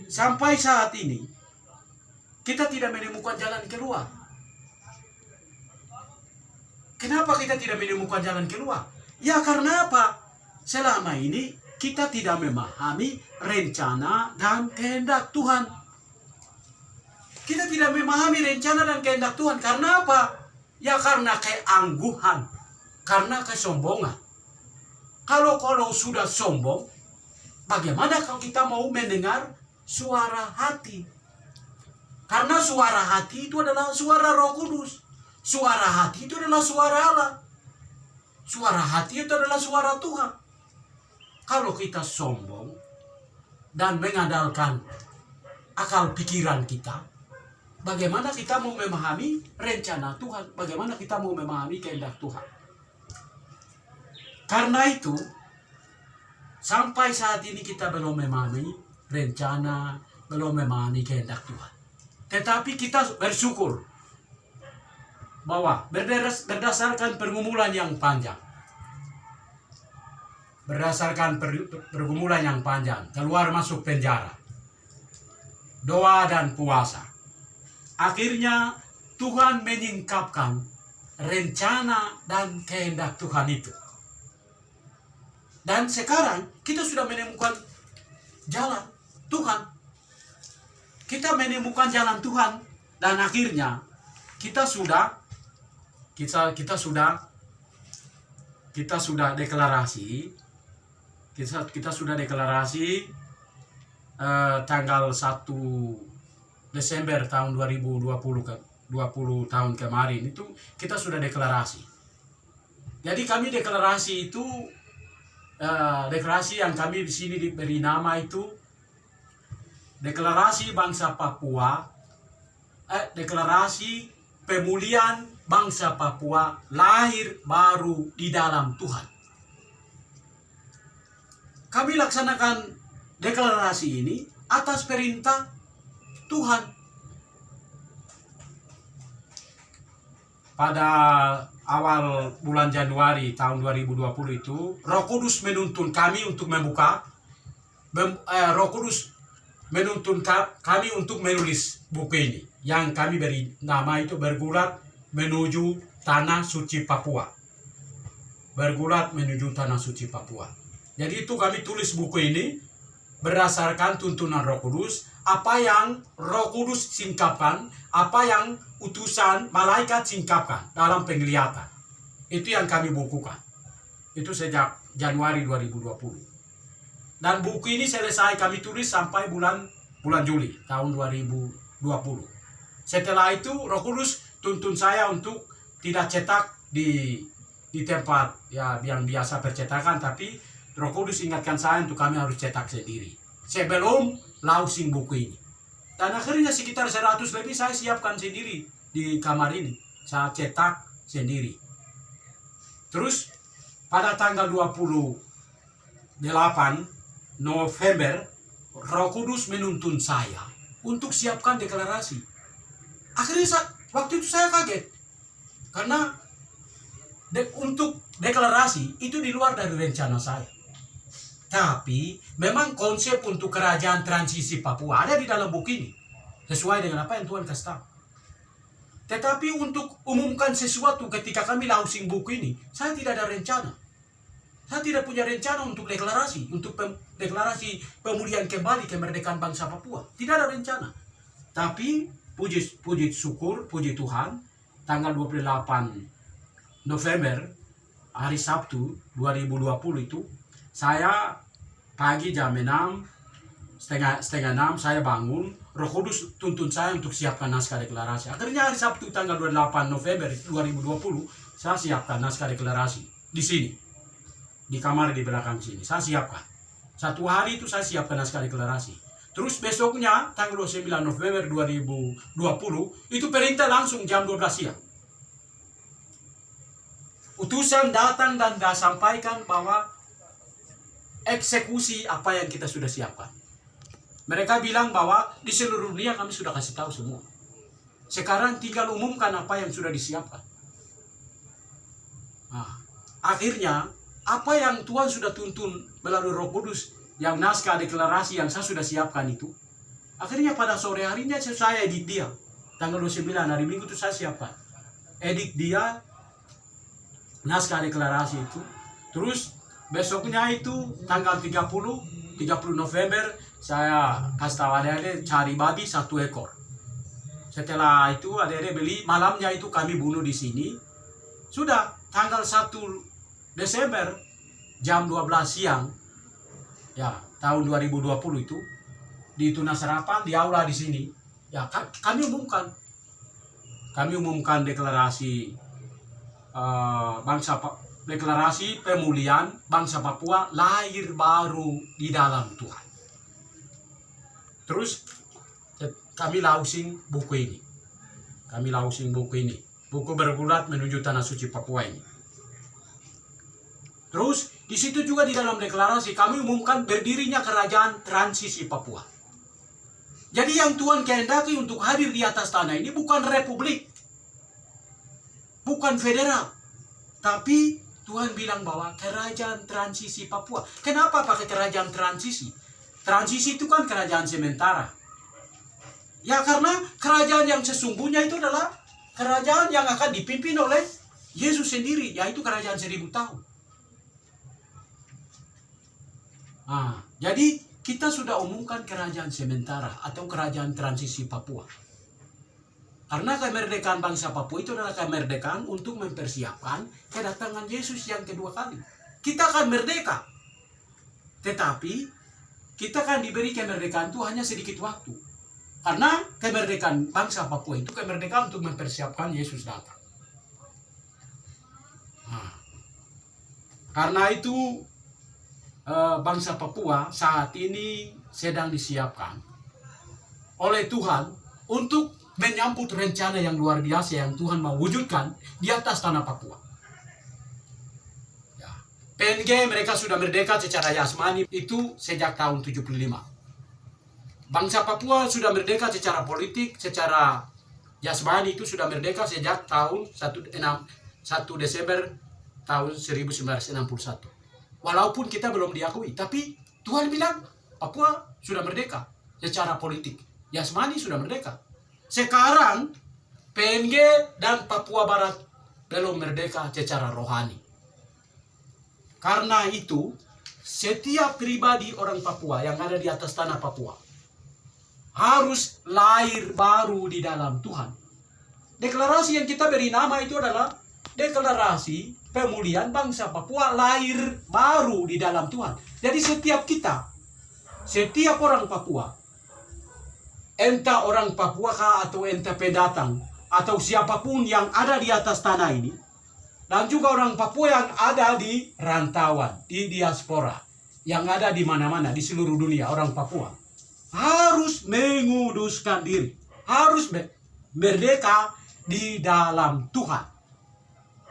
sampai saat ini kita tidak menemukan jalan keluar. Kenapa kita tidak menemukan jalan keluar? Ya karena apa? Selama ini kita tidak memahami rencana dan kehendak Tuhan. Kita tidak memahami rencana dan kehendak Tuhan. Karena apa? Ya karena keangguhan, karena kesombongan. Kalau sudah sombong, bagaimana kalau kita mau mendengar suara hati? Karena suara hati itu adalah suara Roh Kudus. Suara hati itu adalah suara Allah. Suara hati itu adalah suara Tuhan. Kalau kita sombong dan mengandalkan akal pikiran kita, bagaimana kita mau memahami rencana Tuhan? Bagaimana kita mau memahami kehendak Tuhan? Karena itu, sampai saat ini kita belum memahami rencana, belum memahami kehendak Tuhan. Tetapi kita bersyukur bahwa berdasarkan pergumulan yang panjang, keluar masuk penjara, doa dan puasa, akhirnya Tuhan menyingkapkan rencana dan kehendak Tuhan itu. Dan sekarang kita sudah menemukan jalan Tuhan. Kita menemukan jalan Tuhan dan akhirnya kita sudah deklarasi. Kita sudah deklarasi tanggal 1 Desember tahun 2020 tahun kemarin itu kita sudah deklarasi. Jadi kami deklarasi itu deklarasi yang kami di sini diberi nama itu deklarasi bangsa Papua, deklarasi pemulihan bangsa Papua lahir baru di dalam Tuhan. Kami laksanakan deklarasi ini atas perintah Tuhan. Pada awal bulan Januari tahun 2020 itu, Roh Kudus menuntun kami untuk membuka, Roh Kudus menuntun kami untuk menulis buku ini, yang kami beri nama itu Bergulat Menuju Tanah Suci Papua. Bergulat Menuju Tanah Suci Papua. Jadi itu kami tulis buku ini berdasarkan tuntunan Roh Kudus, apa yang Roh Kudus singkapkan, apa yang utusan malaikat singkapkan dalam penglihatan. Itu yang kami bukukan. Itu sejak Januari 2020. Dan buku ini selesai kami tulis sampai bulan Juli tahun 2020. Setelah itu Roh Kudus tuntun saya untuk tidak cetak di tempat ya yang biasa percetakan, tapi Roh Kudus ingatkan saya untuk kami harus cetak sendiri sebelum launching buku ini. Dan akhirnya sekitar 100 lebih saya siapkan sendiri di kamar ini. Saya cetak sendiri. Terus pada tanggal 28 November, Roh Kudus menuntun saya untuk siapkan deklarasi. Akhirnya waktu itu saya kaget. Karena untuk deklarasi itu di luar dari rencana saya. Tapi memang konsep untuk kerajaan transisi Papua ada di dalam buku ini. Sesuai dengan apa yang Tuhan kasih tahu. Tetapi untuk umumkan sesuatu ketika kami launching buku ini, saya tidak ada rencana. Saya tidak punya rencana untuk deklarasi. Untuk deklarasi pemulihan kembali kemerdekaan bangsa Papua. Tidak ada rencana. Tapi puji syukur, puji Tuhan, tanggal 28 November, hari Sabtu 2020 itu, saya pagi jam 6, setengah 6 saya bangun. Roh Kudus tuntun saya untuk siapkan naskah deklarasi. Akhirnya hari Sabtu tanggal 28 November 2020 saya siapkan naskah deklarasi di sini, di kamar di belakang sini. Saya siapkan. Satu hari itu saya siapkan naskah deklarasi. Terus besoknya tanggal 29 November 2020 itu perintah langsung jam 12 siang. Utusan datang dan sampaikan bahwa eksekusi apa yang kita sudah siapkan. Mereka bilang bahwa di seluruh dunia kami sudah kasih tahu semua. Sekarang tinggal umumkan apa yang sudah disiapkan. Nah, akhirnya apa yang Tuhan sudah tuntun melalui Roh Kudus, yang naskah deklarasi yang saya sudah siapkan itu, akhirnya pada sore harinya saya edit dia. Tanggal 29 hari Minggu itu saya siapkan. Edit dia naskah deklarasi itu. Terus besoknya itu tanggal 30 November saya kasih tahu adik-adik cari babi 1 ekor. Setelah itu adik-adik beli, malamnya itu kami bunuh di sini. Sudah tanggal 1 Desember jam 12 siang ya tahun 2020 itu di Tuna Serapan di aula di sini ya kami umumkan deklarasi deklarasi pemulihan bangsa Papua lahir baru di dalam Tuhan. Terus kami launching buku ini. Buku bergulat menuju tanah suci Papua ini. Terus di situ juga di dalam deklarasi kami umumkan berdirinya kerajaan transisi Papua. Jadi yang Tuhan kehendaki untuk hadir di atas tanah ini bukan republik, bukan federal, tapi Tuhan bilang bahwa kerajaan transisi Papua. Kenapa pakai kerajaan transisi? Transisi itu kan kerajaan sementara. Ya karena kerajaan yang sesungguhnya itu adalah kerajaan yang akan dipimpin oleh Yesus sendiri, yaitu kerajaan 1000 tahun. Nah, jadi kita sudah umumkan kerajaan sementara atau kerajaan transisi Papua. Karena kemerdekaan bangsa Papua itu adalah kemerdekaan untuk mempersiapkan kedatangan Yesus yang kedua kali. Kita akan merdeka. Tetapi kita akan diberi kemerdekaan itu hanya sedikit waktu. Karena kemerdekaan bangsa Papua itu kemerdekaan untuk mempersiapkan Yesus datang. Nah, karena itu bangsa Papua saat ini sedang disiapkan oleh Tuhan untuk menyambut rencana yang luar biasa yang Tuhan mau wujudkan di atas tanah Papua. Ya. PNG mereka sudah merdeka secara jasmani itu sejak tahun 75. Bangsa Papua sudah merdeka secara politik, secara jasmani itu sudah merdeka sejak tahun 1 Desember tahun 1961. Walaupun kita belum diakui, tapi Tuhan bilang Papua sudah merdeka secara politik. Jasmani sudah merdeka. Sekarang PNG dan Papua Barat belum merdeka secara rohani. Karena itu setiap pribadi orang Papua yang ada di atas tanah Papua harus lahir baru di dalam Tuhan. Deklarasi yang kita beri nama itu adalah deklarasi pemulihan bangsa Papua lahir baru di dalam Tuhan. Jadi setiap kita, setiap orang Papua, entah orang Papua kah atau entah pendatang atau siapapun yang ada di atas tanah ini, dan juga orang Papua yang ada di rantauan, di diaspora, yang ada di mana-mana di seluruh dunia, orang Papua harus menguduskan diri, harus merdeka di dalam Tuhan,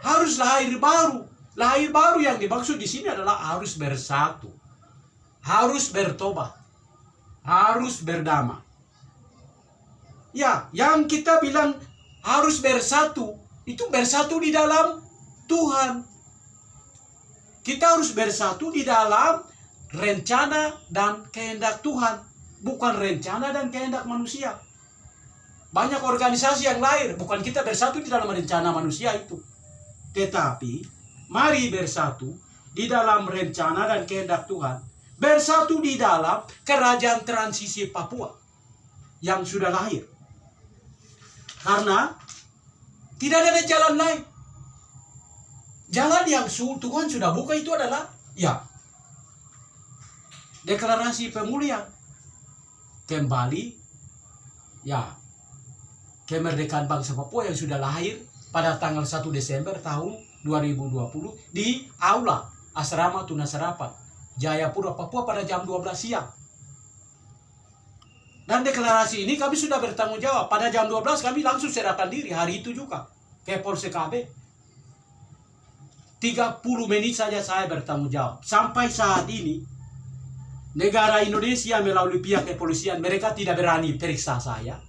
harus lahir baru. Lahir baru yang dimaksud di sini adalah harus bersatu, harus bertobat, harus berdamai. Ya, yang kita bilang harus bersatu, itu bersatu di dalam Tuhan. Kita harus bersatu di dalam rencana dan kehendak Tuhan, bukan rencana dan kehendak manusia. Banyak organisasi yang lahir, bukan kita bersatu di dalam rencana manusia itu. Tetapi, mari bersatu di dalam rencana dan kehendak Tuhan. Bersatu di dalam kerajaan transisi Papua yang sudah lahir. Karena tidak ada jalan lain. Jalan yang Tuhan sudah buka itu adalah deklarasi pemulihan. Kembali kemerdekaan bangsa Papua yang sudah lahir pada tanggal 1 Desember tahun 2020 di Aula Asrama Tunasarapan, Jayapura, Papua pada jam 12 siang. Dan deklarasi ini kami sudah bertanggung jawab. Pada jam 12 kami langsung serahkan diri hari itu juga ke Polsek KB. 30 menit saja saya bertanggung jawab. Sampai saat ini, negara Indonesia melalui pihak kepolisian, mereka tidak berani periksa saya.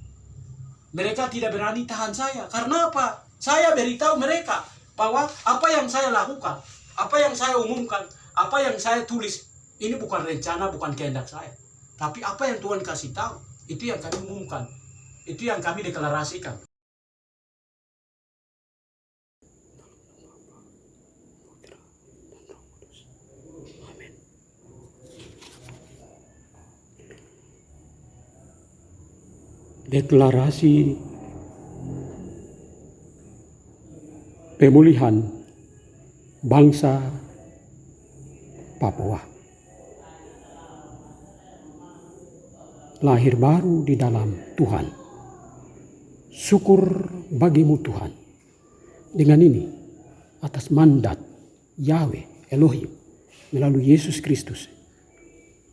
Mereka tidak berani tahan saya. Karena apa? Saya beritahu mereka bahwa apa yang saya lakukan, apa yang saya umumkan, apa yang saya tulis, ini bukan rencana, bukan kehendak saya. Tapi apa yang Tuhan kasih tahu, itu yang kami umumkan. Itu yang kami deklarasikan. Deklarasi pemulihan bangsa Papua. Lahir baru di dalam Tuhan. Syukur bagimu Tuhan. Dengan ini, atas mandat Yahweh Elohim melalui Yesus Kristus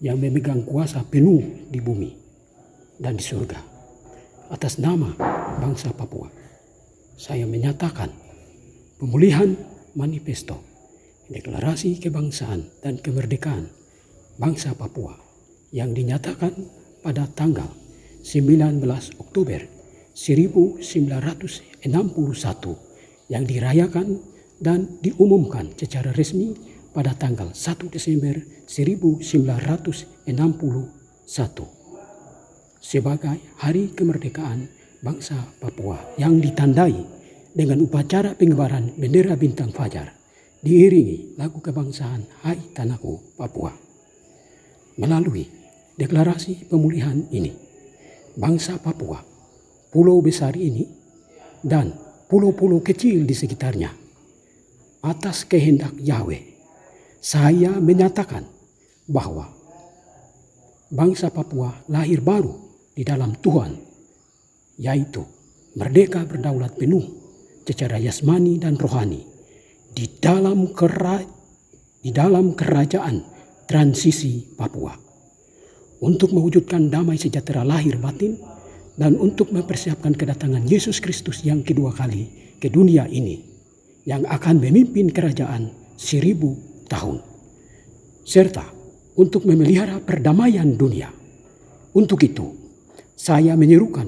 yang memegang kuasa penuh di bumi dan di surga. Atas nama bangsa Papua, saya menyatakan pemulihan manifesto deklarasi kebangsaan dan kemerdekaan bangsa Papua yang dinyatakan pada tanggal 19 Oktober 1961 yang dirayakan dan diumumkan secara resmi pada tanggal 1 Desember 1961 sebagai Hari Kemerdekaan Bangsa Papua yang ditandai dengan upacara pengibaran bendera bintang fajar diiringi lagu kebangsaan Hai Tanahku Papua. Melalui deklarasi pemulihan ini, bangsa Papua, pulau besar ini dan pulau-pulau kecil di sekitarnya, atas kehendak Yahweh, saya menyatakan bahwa bangsa Papua lahir baru di dalam Tuhan, yaitu merdeka berdaulat penuh secara jasmani dan rohani di dalam kerajaan transisi Papua, untuk mewujudkan damai sejahtera lahir batin dan untuk mempersiapkan kedatangan Yesus Kristus yang kedua kali ke dunia ini yang akan memimpin kerajaan 1000 tahun, serta untuk memelihara perdamaian dunia. Untuk itu, saya menyerukan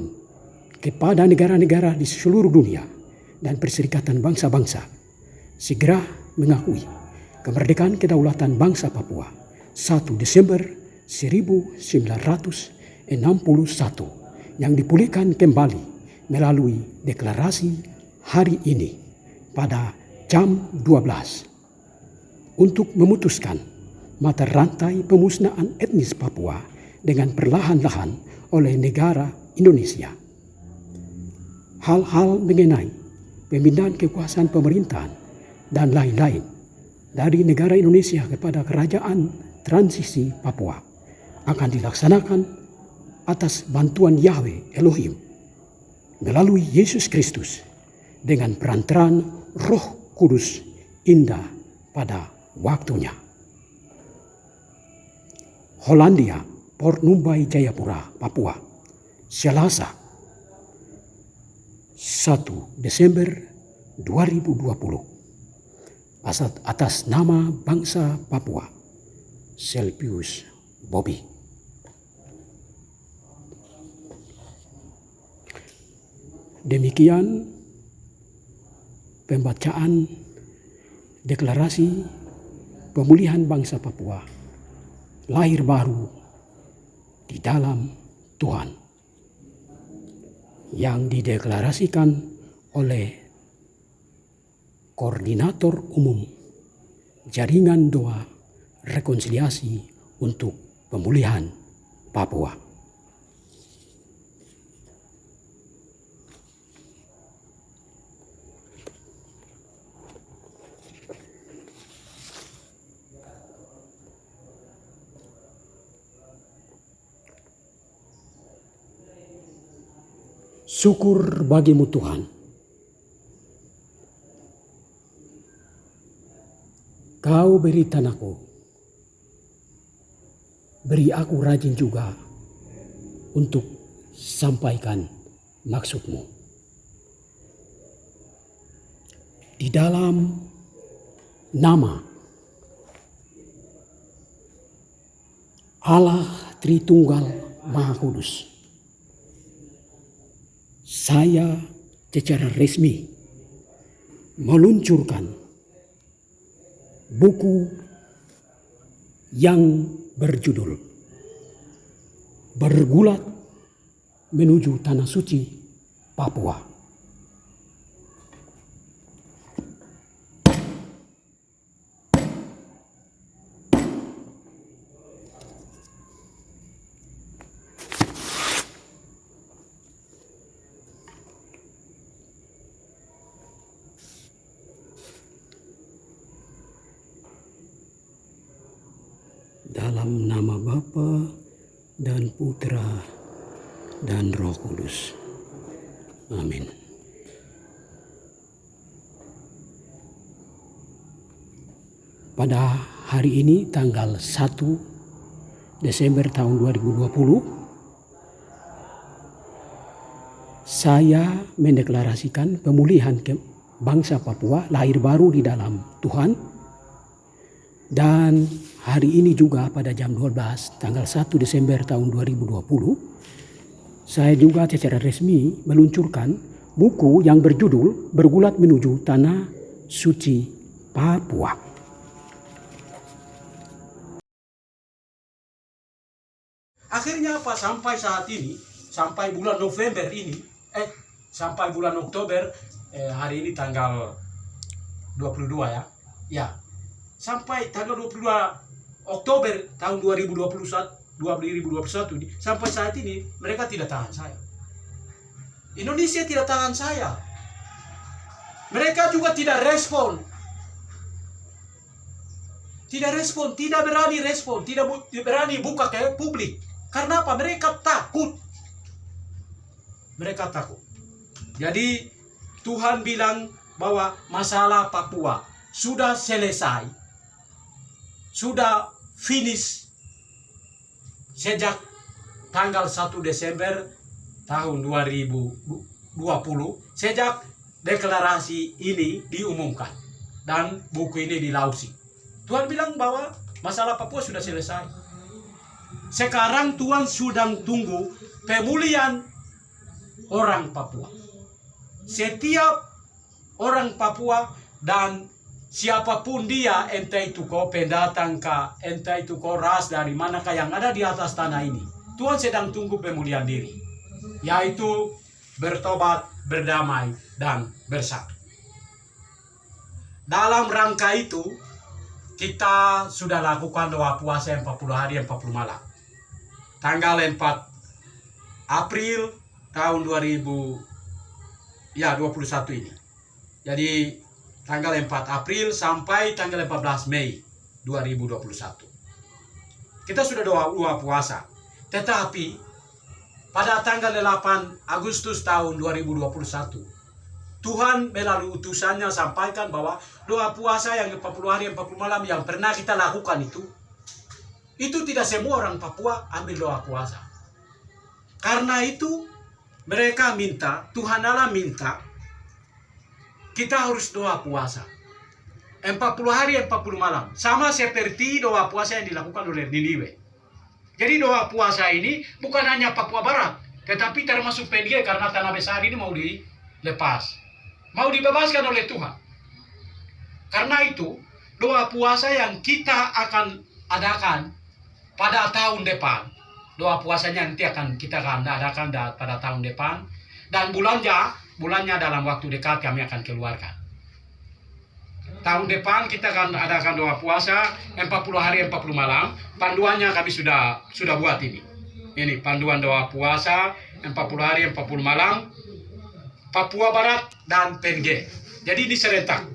kepada negara-negara di seluruh dunia dan Perserikatan Bangsa-Bangsa segera mengakui kemerdekaan kedaulatan bangsa Papua 1 Desember 1961 yang dipulihkan kembali melalui deklarasi hari ini pada jam 12 untuk memutuskan mata rantai pemusnahan etnis Papua dengan perlahan-lahan oleh negara Indonesia. Hal-hal mengenai pemindahan kekuasaan pemerintahan dan lain-lain dari negara Indonesia kepada kerajaan transisi Papua akan dilaksanakan atas bantuan Yahweh Elohim melalui Yesus Kristus dengan perantaraan Roh Kudus indah pada waktunya. Hollandia, Port Numbai Jayapura, Papua, Selasa 1 Desember 2020 atas nama bangsa Papua, Selpius Bobby. Demikian pembacaan deklarasi pemulihan bangsa Papua, lahir baru di dalam Tuhan, yang dideklarasikan oleh Koordinator Umum Jaringan Doa Rekonsiliasi untuk Pemulihan Papua. Syukur bagimu Tuhan. Kau beri tanahku, beri aku rajin juga untuk sampaikan maksudmu. Di dalam nama Allah Tritunggal Maha Kudus, saya secara resmi meluncurkan buku yang berjudul Bergulat Menuju Tanah Suci Papua. Dalam nama Bapa dan Putra dan Roh Kudus. Amin. Pada hari ini tanggal 1 Desember tahun 2020, saya mendeklarasikan pemulihan bangsa Papua, lahir baru di dalam Tuhan. Dan hari ini juga pada jam 12 tanggal 1 Desember tahun 2020, saya juga secara resmi meluncurkan buku yang berjudul Bergulat Menuju Tanah Suci Papua. Akhirnya apa? Sampai saat ini, sampai bulan November ini, sampai bulan Oktober, hari ini tanggal 22 ya. Ya. Sampai tanggal 22 Oktober tahun 2021 ini, sampai saat ini mereka tidak tahan saya. Indonesia tidak tahan saya. Mereka juga tidak respon. Tidak berani respon, tidak berani buka ke publik. Karena apa? Mereka takut. Jadi Tuhan bilang bahwa masalah Papua sudah selesai. Sudah finish sejak tanggal 1 Desember tahun 2020, sejak deklarasi ini diumumkan dan buku ini dilaunching. Tuhan bilang bahwa masalah Papua sudah selesai. Sekarang Tuhan sedang tunggu pemulihan orang Papua. Setiap orang Papua dan siapapun dia, entah itu kau pendatang kah, entah itu kau ras dari manakah yang ada di atas tanah ini, Tuhan sedang tunggu pemulihan diri, yaitu bertobat, berdamai, dan bersatu. Dalam rangka itu, kita sudah lakukan doa puasa 40 hari 40 malam. Tanggal 4 April tahun 2021 ini. Jadi tanggal 4 April sampai tanggal 14 Mei 2021. Kita sudah doa puasa. Tetapi pada tanggal 8 Agustus tahun 2021, Tuhan melalui utusannya sampaikan bahwa doa puasa yang 40 hari 40 malam yang pernah kita lakukan itu tidak semua orang Papua ambil doa puasa. Karena itu mereka minta, Tuhan Allah minta kita harus doa puasa 40 hari 40 malam, sama seperti doa puasa yang dilakukan oleh Niniwe. Jadi doa puasa ini bukan hanya Papua Barat, tetapi termasuk PNG karena tanah besar ini mau dilepas, mau dibebaskan oleh Tuhan. Karena itu doa puasa yang kita akan adakan pada tahun depan, doa puasanya nanti kita akan adakan pada tahun depan, dan bulannya dalam waktu dekat kami akan keluarkan. Tahun depan kita akan adakan doa puasa 40 hari 40 malam. Panduannya kami sudah buat ini. Ini panduan doa puasa 40 hari 40 malam Papua Barat dan PNG. Jadi ini serentak.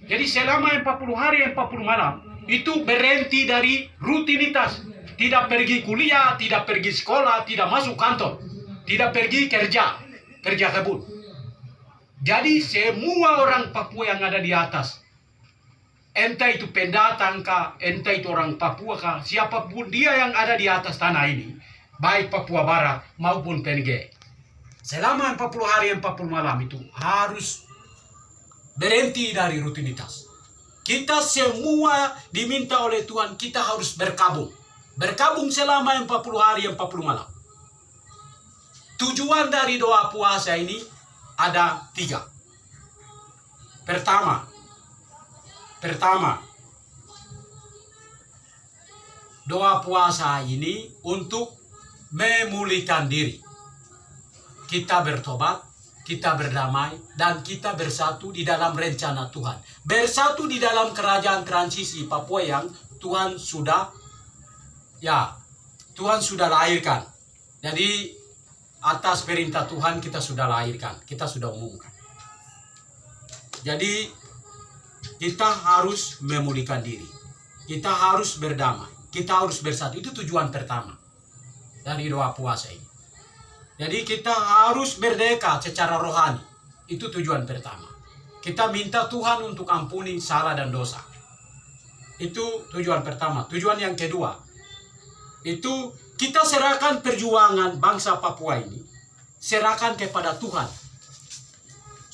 Jadi selama 40 hari 40 malam itu berhenti dari rutinitas. Tidak pergi kuliah, tidak pergi sekolah, tidak masuk kantor, tidak pergi kerja kebun. Jadi semua orang Papua yang ada di atas, entah itu pendatang kah, entah itu orang Papua kah, siapapun dia yang ada di atas tanah ini, baik Papua Barat maupun PNG, selama 40 hari 40 malam itu harus berhenti dari rutinitas. Kita semua diminta oleh Tuhan, kita harus berkabung. Berkabung selama 40 hari 40 malam. Tujuan dari doa puasa ini ada 3. Pertama, doa puasa ini untuk memulihkan diri. Kita bertobat, kita berdamai, dan kita bersatu di dalam rencana Tuhan. Bersatu di dalam kerajaan transisi Papua yang Tuhan sudah lahirkan. Jadi atas perintah Tuhan kita sudah lahirkan, kita sudah umumkan. Jadi kita harus memulihkan diri, kita harus berdamai, kita harus bersatu. Itu tujuan pertama dari doa puasa ini. Jadi kita harus merdeka secara rohani. Itu tujuan pertama. Kita minta Tuhan untuk ampuni salah dan dosa. Itu tujuan pertama. Tujuan yang kedua, itu kita serahkan perjuangan bangsa Papua ini, serahkan kepada Tuhan,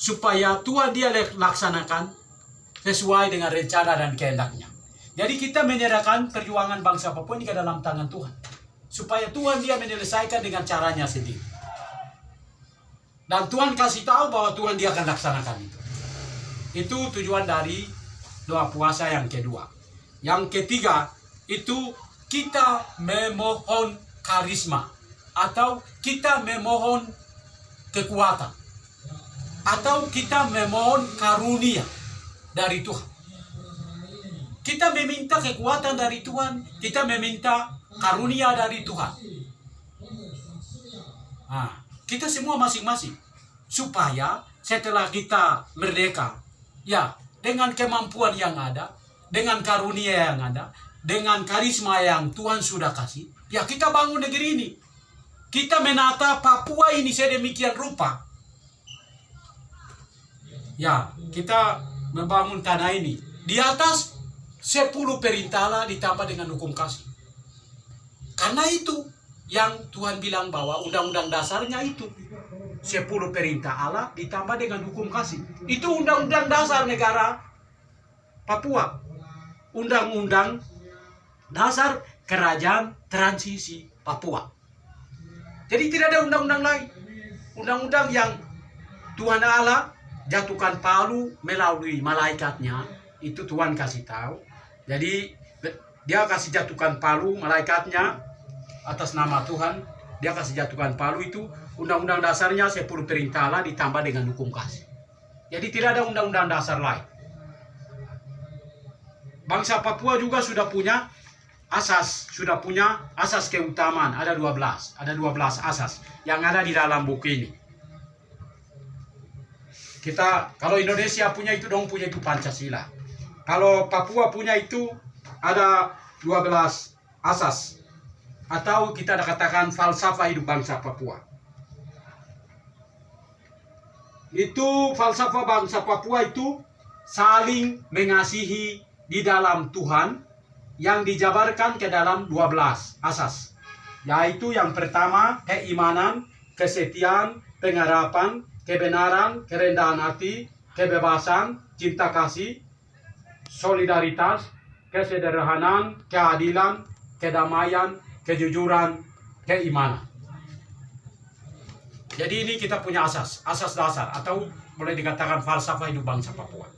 supaya Tuhan dia laksanakan sesuai dengan rencana dan kehendaknya. Jadi kita menyerahkan perjuangan bangsa Papua ini ke dalam tangan Tuhan, supaya Tuhan dia menyelesaikan dengan caranya sendiri. Dan Tuhan kasih tahu bahwa Tuhan dia akan laksanakan itu. Itu tujuan dari doa puasa yang kedua. Yang ketiga, itu kita memohon karisma, atau kita memohon kekuatan, atau kita memohon karunia dari Tuhan. Kita meminta kekuatan dari Tuhan, kita meminta karunia dari Tuhan. Kita semua masing-masing, supaya setelah kita merdeka, dengan kemampuan yang ada, dengan karunia yang ada, dengan karisma yang Tuhan sudah kasih, kita bangun negeri ini. Kita menata Papua ini sedemikian rupa. Kita membangun tanah ini di atas 10 perintah Allah ditambah dengan hukum kasih. Karena itu yang Tuhan bilang bahwa undang-undang dasarnya itu 10 perintah Allah ditambah dengan hukum kasih. Itu undang-undang dasar negara Papua. Undang-undang dasar kerajaan transisi Papua. Jadi tidak ada undang-undang lain. Undang-undang yang Tuhan Allah jatuhkan palu melalui malaikatnya, itu Tuhan kasih tahu. Jadi dia kasih jatuhkan palu malaikatnya atas nama Tuhan. Dia kasih jatuhkan palu, itu undang-undang dasarnya 10 perintah Allah ditambah dengan hukum kasih. Jadi tidak ada undang-undang dasar lain. bangsa Papua juga sudah punya asas keutamaan. Ada 12 asas yang ada di dalam buku ini. Kita kalau Indonesia punya itu, dong punya itu Pancasila. Kalau Papua punya itu ada 12 asas, atau kita katakan falsafah hidup bangsa Papua. Itu falsafah bangsa Papua itu saling mengasihi di dalam Tuhan, yang dijabarkan ke dalam 12 asas. Yaitu yang pertama, keimanan, kesetiaan, pengharapan, kebenaran, kerendahan hati, kebebasan, cinta kasih, solidaritas, kesederhanaan, keadilan, kedamaian, kejujuran, keimanan. Jadi ini kita punya asas dasar, atau boleh dikatakan falsafah hidup bangsa Papua.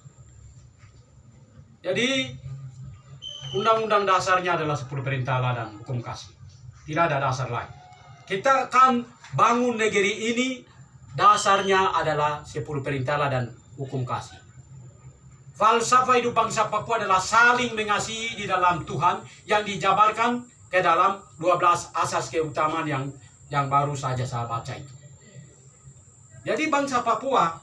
Jadi undang-undang dasarnya adalah 10 perintah Allah dan hukum kasih. Tidak ada dasar lain. Kita akan bangun negeri ini, dasarnya adalah 10 perintah Allah dan hukum kasih. Falsafah hidup bangsa Papua adalah saling mengasihi di dalam Tuhan, yang dijabarkan ke dalam 12 asas keutamaan yang baru saja saya baca itu. Jadi bangsa Papua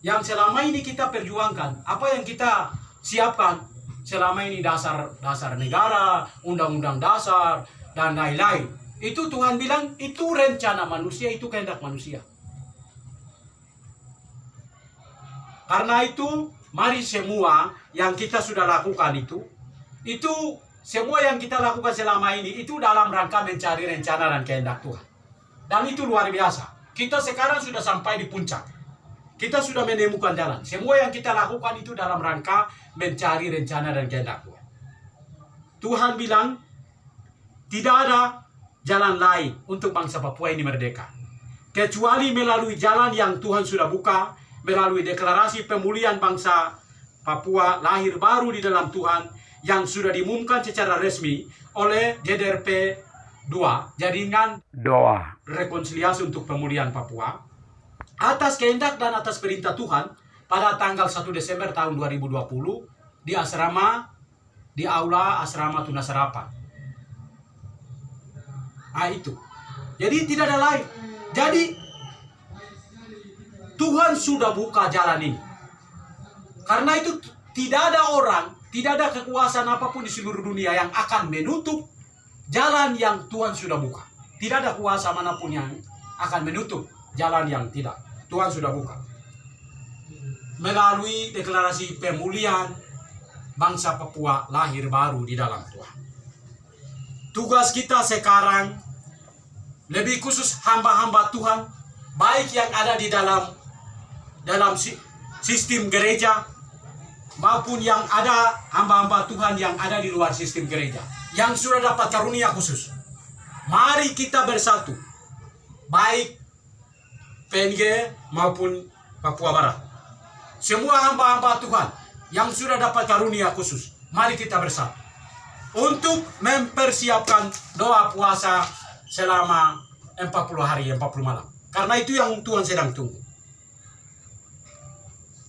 yang selama ini kita perjuangkan, apa yang kita siapkan selama ini, dasar negara, undang-undang dasar, dan lain-lain. Itu Tuhan bilang, itu rencana manusia, itu kehendak manusia. Karena itu, mari semua yang kita sudah lakukan itu semua yang kita lakukan selama ini, itu dalam rangka mencari rencana dan kehendak Tuhan. Dan itu luar biasa. Kita sekarang sudah sampai di puncak. Kita sudah menemukan jalan. Semua yang kita lakukan itu dalam rangka mencari rencana dan kehendak Tuhan. Tuhan bilang, tidak ada jalan lain untuk bangsa Papua ini merdeka, kecuali melalui jalan yang Tuhan sudah buka, melalui deklarasi pemulihan bangsa Papua lahir baru di dalam Tuhan, yang sudah diumumkan secara resmi oleh JDRP 2, Jaringan Doa Rekonsiliasi untuk Pemulihan Papua, atas kehendak dan atas perintah Tuhan, pada tanggal 1 Desember tahun 2020 di aula asrama Tunas Harapan. Itu. Jadi tidak ada lain. Jadi Tuhan sudah buka jalan ini. Karena itu tidak ada orang, tidak ada kekuasaan apapun di seluruh dunia yang akan menutup jalan yang Tuhan sudah buka. Tidak ada kuasa manapun yang akan menutup jalan yang tidak Tuhan sudah buka. Melalui deklarasi pemulihan bangsa Papua lahir baru di dalam Tuhan. Tugas kita sekarang, lebih khusus hamba-hamba Tuhan, baik yang ada di dalam sistem gereja, maupun yang ada hamba-hamba Tuhan yang ada di luar sistem gereja, yang sudah dapat karunia khusus. Mari kita bersatu, baik PNG maupun Papua Barat. Semua hamba-hamba Tuhan yang sudah dapat karunia khusus, mari kita bersatu untuk mempersiapkan doa puasa selama 40 hari, 40 malam. Karena itu yang Tuhan sedang tunggu.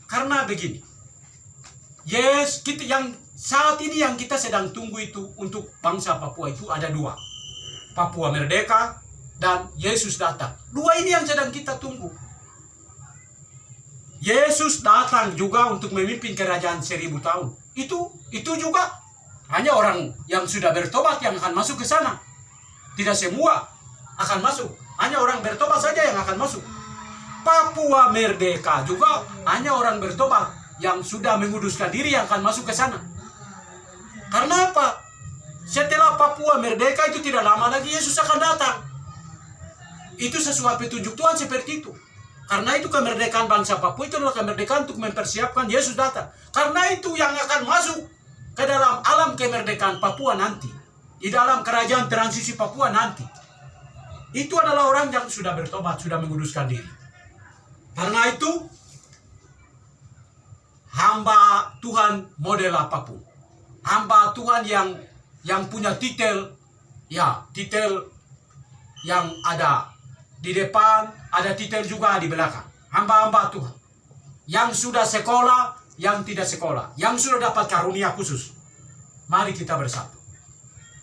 Karena begini, yang saat ini yang kita sedang tunggu itu untuk bangsa Papua itu ada 2. Papua merdeka dan Yesus datang. 2 ini yang sedang kita tunggu. Yesus datang juga untuk memimpin kerajaan 1000 tahun. Itu juga hanya orang yang sudah bertobat yang akan masuk ke sana. Tidak semua akan masuk. Hanya orang bertobat saja yang akan masuk. Papua merdeka juga hanya orang bertobat yang sudah menguduskan diri yang akan masuk ke sana. Karena apa? Setelah Papua merdeka itu tidak lama lagi Yesus akan datang. Itu sesuai petunjuk Tuhan seperti itu. Karena itu kemerdekaan bangsa Papua itu adalah kemerdekaan untuk mempersiapkan Yesus datang. Karena itu yang akan masuk ke dalam alam kemerdekaan Papua nanti, di dalam kerajaan transisi Papua nanti, itu adalah orang yang sudah bertobat, sudah menguduskan diri. Karena itu hamba Tuhan model apapun, hamba Tuhan yang punya titel yang ada di depan, ada titel juga di belakang. Hamba-hamba Tuhan yang sudah sekolah, yang tidak sekolah, yang sudah dapat karunia khusus, Mari kita bersatu.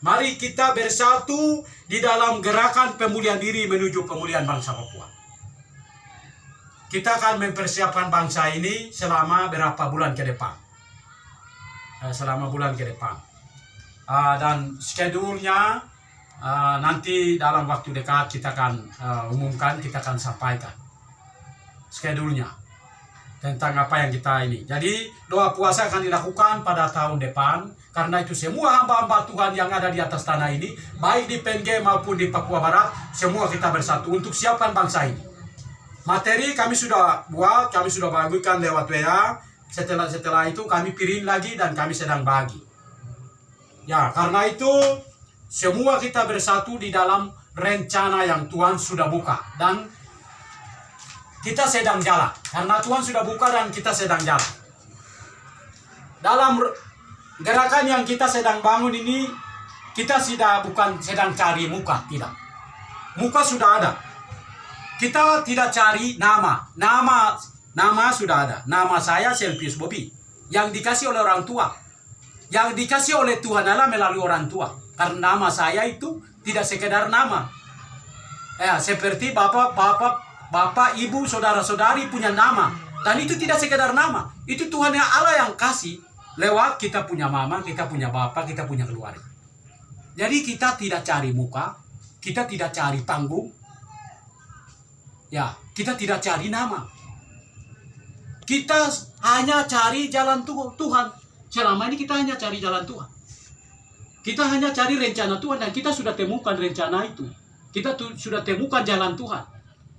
Mari kita bersatu di dalam gerakan pemulihan diri menuju pemulihan bangsa Papua. Kita akan mempersiapkan bangsa ini selama berapa bulan ke depan. Selama bulan ke depan. Dan schedule-nya nanti dalam waktu dekat kita akan umumkan, kita akan sampaikan schedule-nya tentang apa yang kita ini. Jadi doa puasa akan dilakukan pada tahun depan, karena itu semua hamba-hamba Tuhan yang ada di atas tanah ini, baik di PNG maupun di Papua Barat, semua kita bersatu untuk siapkan bangsa ini. Materi kami sudah buat, kami sudah bagikan lewat WA. Setelah itu kami piring lagi dan kami sedang bagi. Ya, karena itu semua kita bersatu di dalam rencana yang Tuhan sudah buka, dan kita sedang jalan. Karena Tuhan sudah buka dan kita sedang jalan. Dalam gerakan yang kita sedang bangun ini, kita bukan sedang cari muka, tidak. Muka sudah ada. Kita tidak cari nama. Nama sudah ada. Nama saya Selpius Bobi, yang dikasih oleh orang tua. Yang dikasih oleh Tuhan Allah melalui orang tua. Karena nama saya itu tidak sekedar nama. Seperti bapak, ibu, saudara-saudari punya nama. Dan itu tidak sekedar nama. Itu Tuhan Allah yang kasih lewat kita punya mama, kita punya bapak, kita punya keluarga. Jadi kita tidak cari muka, kita tidak cari panggung. Ya, kita tidak cari nama. Kita hanya cari jalan Tuhan. Selama ini kita hanya cari jalan Tuhan. Kita hanya cari rencana Tuhan, dan kita sudah temukan rencana itu. Kita sudah temukan jalan Tuhan.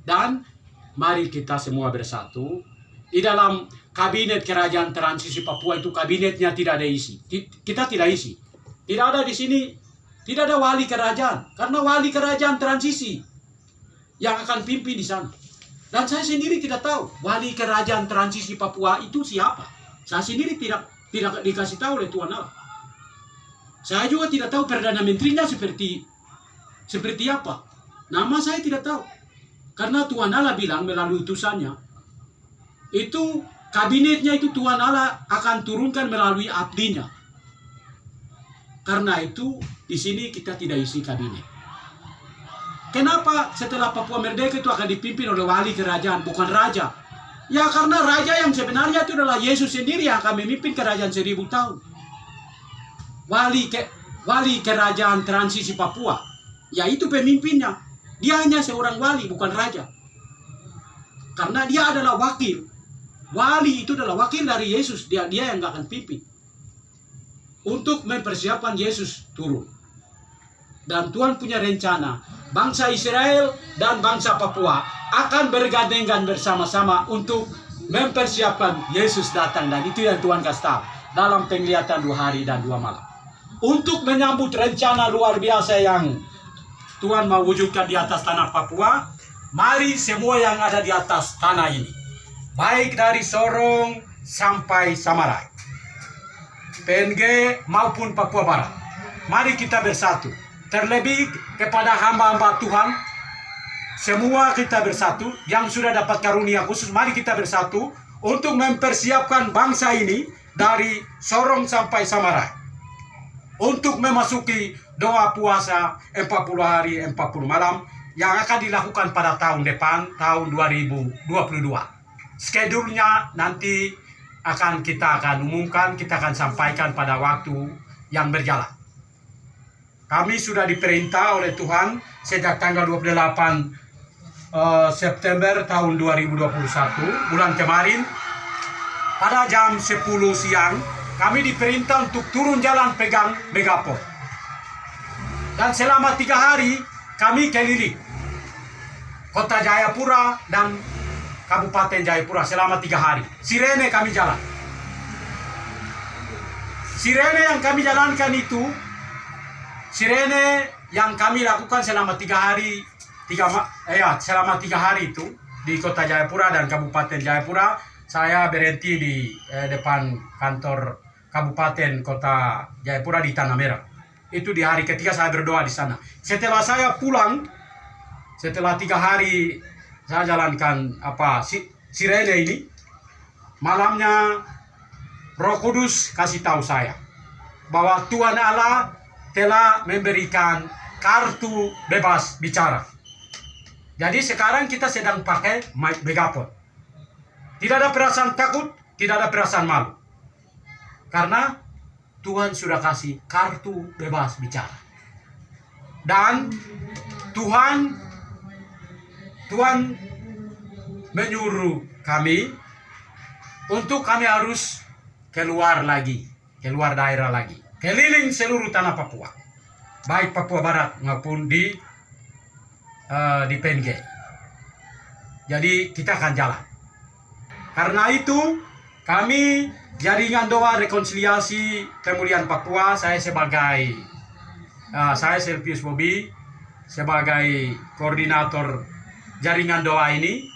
Dan mari kita semua bersatu. Di dalam kabinet kerajaan transisi Papua itu, kabinetnya tidak ada isi. Kita tidak isi. Tidak ada di sini, tidak ada wali kerajaan. Karena wali kerajaan transisi yang akan pimpin di sana. Dan saya sendiri tidak tahu wali kerajaan transisi Papua itu siapa. Saya sendiri tidak dikasih tahu oleh Tuhan Allah. Saya juga tidak tahu Perdana Menterinya seperti apa. Nama saya tidak tahu. Karena Tuhan Allah bilang melalui utusannya, itu kabinetnya itu Tuhan Allah akan turunkan melalui abdinya. Karena itu di sini kita tidak isi kabinet. Kenapa setelah Papua Merdeka itu akan dipimpin oleh wali kerajaan, bukan raja? Ya karena raja yang sebenarnya itu adalah Yesus sendiri yang akan memimpin kerajaan 1000 tahun. Wali kerajaan transisi Papua, yaitu pemimpinnya. Dia hanya seorang wali, bukan raja. Karena dia adalah wakil. Wali itu adalah wakil dari Yesus. Dia yang akan pimpin. Untuk mempersiapkan Yesus turun. Dan Tuhan punya rencana. Bangsa Israel dan bangsa Papua akan bergandengan bersama-sama untuk mempersiapkan Yesus datang. Dan itu yang Tuhan kasih tahu dalam penglihatan 2 hari dan 2 malam. Untuk menyambut rencana luar biasa yang Tuhan mau wujudkan di atas tanah Papua, mari semua yang ada di atas tanah ini, baik dari Sorong sampai Samarai, PNG maupun Papua Barat, mari kita bersatu. Terlebih kepada hamba-hamba Tuhan, semua kita bersatu, yang sudah dapat karunia khusus, mari kita bersatu untuk mempersiapkan bangsa ini dari Sorong sampai Samarai, untuk memasuki doa puasa 40 hari 40 malam yang akan dilakukan pada tahun depan, tahun 2022. Schedule-nya nanti kita akan umumkan, kita akan sampaikan pada waktu yang berjalan. Kami sudah diperintah oleh Tuhan sejak tanggal 28 September tahun 2021, bulan kemarin, pada jam 10 siang, kami diperintah untuk turun jalan pegang megapon. Dan selama 3 hari, kami keliling Kota Jayapura dan Kabupaten Jayapura selama 3 hari. Sirene kami jalan. Sirene yang kami jalankan itu, sirene yang kami lakukan selama 3 hari, selama 3 hari itu di Kota Jayapura dan Kabupaten Jayapura. Saya berhenti di depan kantor Kabupaten Kota Jayapura di Tanah Merah. Itu di hari ketiga saya berdoa di sana. Setelah saya pulang, setelah 3 hari saya jalankan sirene ini, malamnya Roh Kudus kasih tahu saya, bahwa Tuhan Allah telah memberikan kartu bebas bicara. Jadi sekarang kita sedang pakai megafon. Tidak ada perasaan takut, tidak ada perasaan malu. Karena Tuhan sudah kasih kartu bebas bicara. Dan Tuhan menyuruh kami untuk kami harus keluar daerah lagi, keliling seluruh tanah Papua, baik Papua Barat maupun di PNG. Jadi kita akan jalan. Karena itu kami Jaringan Doa Rekonsiliasi Pemulihan Papua, saya Selvius Bobi sebagai koordinator jaringan doa ini,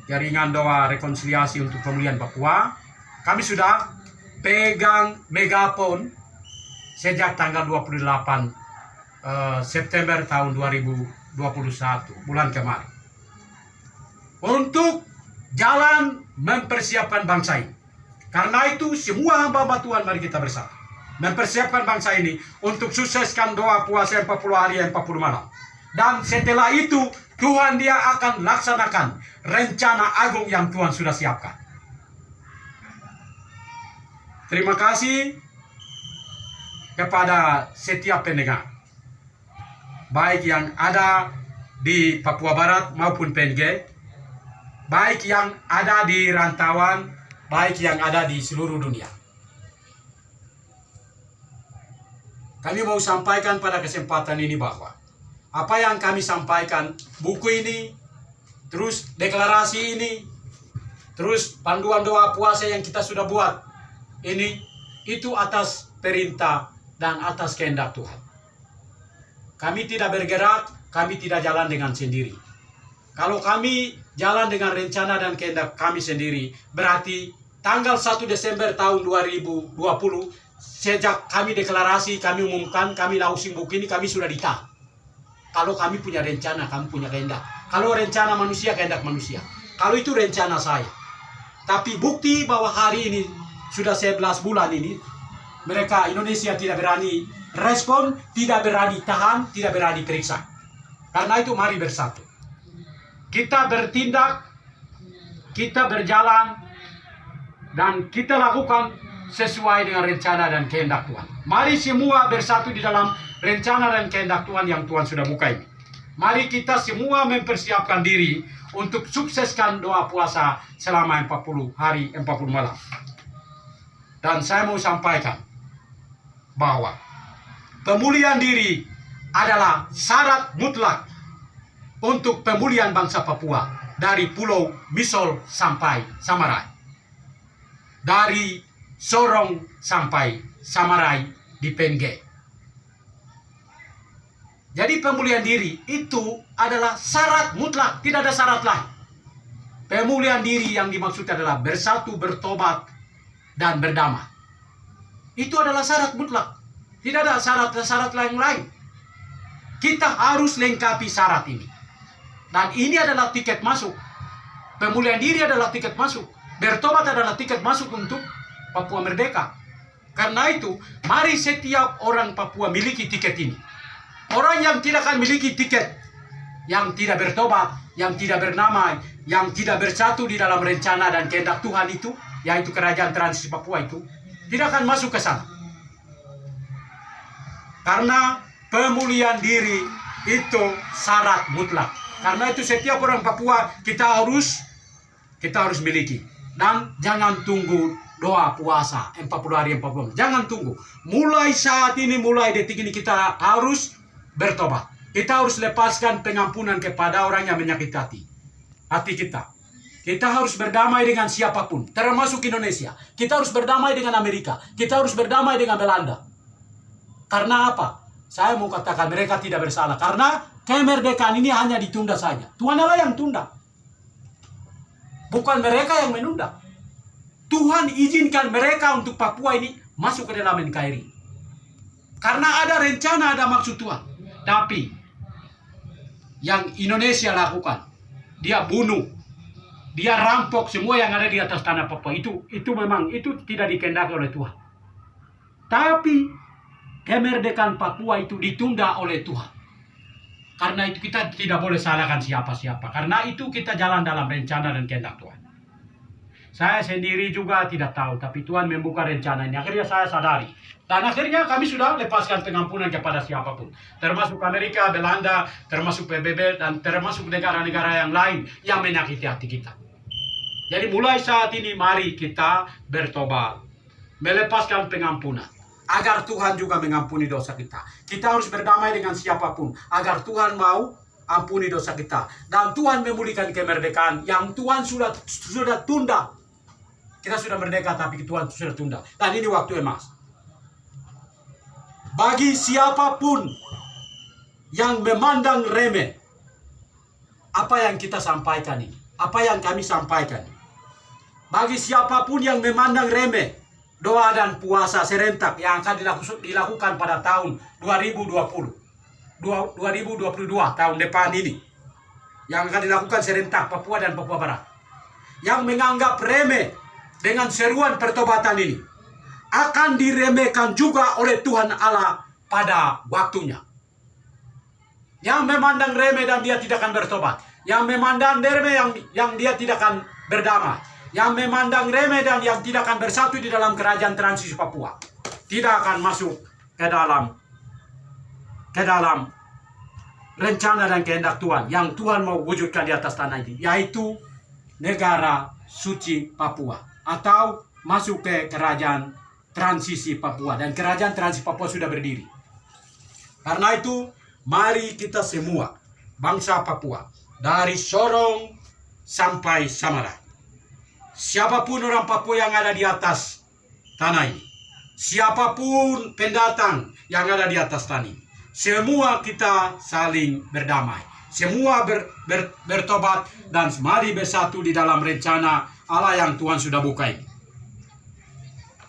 Jaringan Doa Rekonsiliasi untuk Pemulihan Papua. Kami sudah pegang megafon sejak tanggal 28 September tahun 2021, bulan kemarin, untuk jalan mempersiapkan bangsa ini. Karena itu semua hamba Tuhan, mari kita bersama mempersiapkan bangsa ini untuk sukseskan doa puasa 40 hari 40 malam. Dan setelah itu Tuhan dia akan laksanakan rencana agung yang Tuhan sudah siapkan. Terima kasih kepada setiap pendengar, baik yang ada di Papua Barat maupun PNG, baik yang ada di rantauan, baik yang ada di seluruh dunia. Kami mau sampaikan pada kesempatan ini bahwa apa yang kami sampaikan, buku ini, terus deklarasi ini, terus panduan doa puasa yang kita sudah buat, ini itu atas perintah dan atas kehendak Tuhan. Kami tidak bergerak, kami tidak jalan dengan sendiri. Kalau kami jalan dengan rencana dan kehendak kami sendiri, berarti tanggal 1 Desember tahun 2020, sejak kami deklarasi, kami umumkan, kami launching buku ini, kami sudah ditahan. Kalau kami punya rencana, kami punya kehendak. Kalau rencana manusia, kehendak manusia. Kalau itu rencana saya. Tapi bukti bahwa hari ini, sudah 11 bulan ini, mereka Indonesia tidak berani respon, tidak berani tahan, tidak berani periksa. Karena itu mari bersatu. Kita bertindak, kita berjalan, dan kita lakukan sesuai dengan rencana dan kehendak Tuhan. Mari semua bersatu di dalam rencana dan kehendak Tuhan yang Tuhan sudah buka ini. Mari kita semua mempersiapkan diri untuk sukseskan doa puasa selama 40 hari 40 malam. Dan saya mau sampaikan bahwa pemulihan diri adalah syarat mutlak untuk pemulihan bangsa Papua dari Pulau Misol sampai Samarai, dari Sorong sampai Samarai di PNG. Jadi pemulihan diri itu adalah syarat mutlak, tidak ada syarat lain. Pemulihan diri yang dimaksud adalah bersatu, bertobat, dan berdamai. Itu adalah syarat mutlak. Tidak ada syarat lain. Kita harus lengkapi syarat ini. Dan ini adalah tiket masuk. Pemulihan diri adalah tiket masuk. Bertobat adalah tiket masuk untuk Papua Merdeka. Karena itu, mari setiap orang Papua miliki tiket ini. Orang yang tidak akan miliki tiket, yang tidak bertobat, yang tidak bernamai, yang tidak bersatu di dalam rencana dan kehendak Tuhan itu, yaitu kerajaan transisi Papua itu, tidak akan masuk ke sana. Karena pemulihan diri itu syarat mutlak. Karena itu setiap orang Papua kita harus miliki. Dan jangan tunggu doa puasa 40 hari 40. Jangan tunggu. Mulai saat ini, mulai detik ini kita harus bertobat. Kita harus lepaskan pengampunan kepada orang yang menyakiti hati kita. Kita harus berdamai dengan siapapun, termasuk Indonesia. Kita harus berdamai dengan Amerika. Kita harus berdamai dengan Belanda. Karena apa? Saya mau katakan mereka tidak bersalah. Karena kemerdekaan ini hanya ditunda saja. Tuhan Allah yang tunda. Bukan mereka yang menunda. Tuhan izinkan mereka untuk Papua ini masuk ke dalam NKRI. Karena ada rencana, ada maksud Tuhan. Tapi yang Indonesia lakukan, dia bunuh, dia rampok semua yang ada di atas tanah Papua. Itu memang itu tidak dikehendaki oleh Tuhan. Tapi kemerdekaan Papua itu ditunda oleh Tuhan. Karena itu kita tidak boleh salahkan siapa-siapa. Karena itu kita jalan dalam rencana dan kehendak Tuhan. Saya sendiri juga tidak tahu, tapi Tuhan membuka rencana ini. Akhirnya saya sadari. Dan akhirnya kami sudah lepaskan pengampunan kepada siapapun. Termasuk Amerika, Belanda, termasuk PBB, dan termasuk negara-negara yang lain yang menyakiti hati kita. Jadi mulai saat ini mari kita bertobat. Melepaskan pengampunan. Agar Tuhan juga mengampuni dosa kita. Kita harus berdamai dengan siapapun. Agar Tuhan mau ampuni dosa kita. Dan Tuhan memulihkan kemerdekaan yang Tuhan sudah tunda. Kita sudah merdeka tapi Tuhan sudah tunda. Dan ini waktu emas. Bagi siapapun yang memandang remeh apa yang kita sampaikan ini. Apa yang kami sampaikan. Bagi siapapun yang memandang remeh doa dan puasa serentak yang akan dilakukan pada tahun 2022 tahun depan ini. Yang akan dilakukan serentak Papua dan Papua Barat. Yang menganggap remeh dengan seruan pertobatan ini akan diremehkan juga oleh Tuhan Allah pada waktunya. Yang memandang remeh dan dia tidak akan bertobat. Yang memandang remeh yang dia tidak akan berdamai. Yang memandang remeh dan yang tidak akan bersatu di dalam kerajaan transisi Papua. Tidak akan masuk ke dalam rencana dan kehendak Tuhan. Yang Tuhan mau wujudkan di atas tanah ini. Yaitu negara suci Papua. Atau masuk ke kerajaan transisi Papua. Dan kerajaan transisi Papua sudah berdiri. Karena itu, mari kita semua, bangsa Papua, dari Sorong sampai Samara. Siapapun orang Papua yang ada di atas tanah ini. Siapapun pendatang yang ada di atas tanah ini. Semua kita saling berdamai. Semua bertobat dan mari bersatu di dalam rencana Allah yang Tuhan sudah buka ini.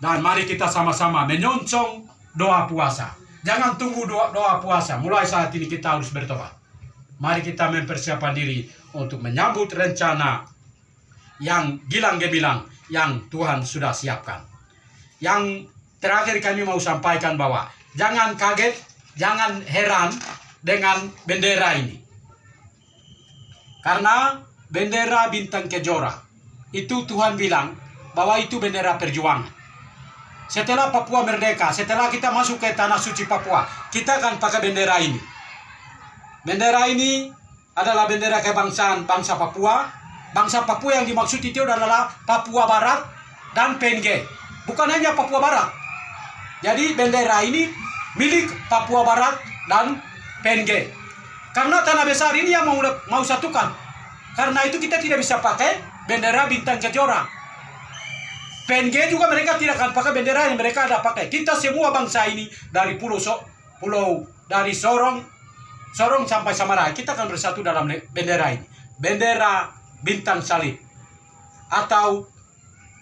Dan mari kita sama-sama menyongsong doa puasa. Jangan tunggu doa puasa. Mulai saat ini kita harus bertobat. Mari kita mempersiapkan diri untuk menyambut rencana yang gilang gemilang yang Tuhan sudah siapkan. Yang terakhir kami mau sampaikan bahwa jangan kaget, jangan heran dengan bendera ini. Karena bendera bintang kejora itu Tuhan bilang bahwa itu bendera perjuangan. Setelah Papua merdeka, setelah kita masuk ke tanah suci Papua, kita akan pakai bendera ini. Bendera ini adalah bendera kebangsaan bangsa Papua. Bangsa Papua yang dimaksud itu adalah Papua Barat dan PNG. Bukan hanya Papua Barat. Jadi bendera ini milik Papua Barat dan PNG. Karena tanah besar ini yang mau satukan. Karena itu kita tidak bisa pakai bendera bintang kejora. PNG juga mereka tidak akan pakai bendera yang mereka ada pakai. Kita semua bangsa ini dari pulau dari Sorong sampai Samara, kita akan bersatu dalam bendera ini. Bendera bintang salib atau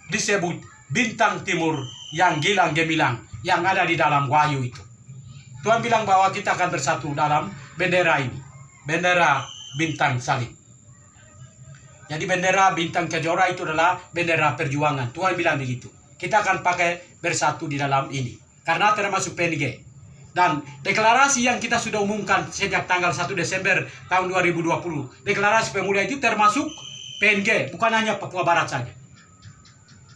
disebut bintang timur yang gilang gemilang yang ada di dalam Wahyu itu. Tuhan bilang bahwa kita akan bersatu dalam bendera ini. Bendera bintang salib. Jadi bendera bintang kejora itu adalah bendera perjuangan. Tuhan bilang begitu. Kita akan pakai bersatu di dalam ini. Karena termasuk PNG. Dan deklarasi yang kita sudah umumkan sejak tanggal 1 Desember tahun 2020. Deklarasi pemulihan itu termasuk PNG. Bukan hanya Papua Barat saja.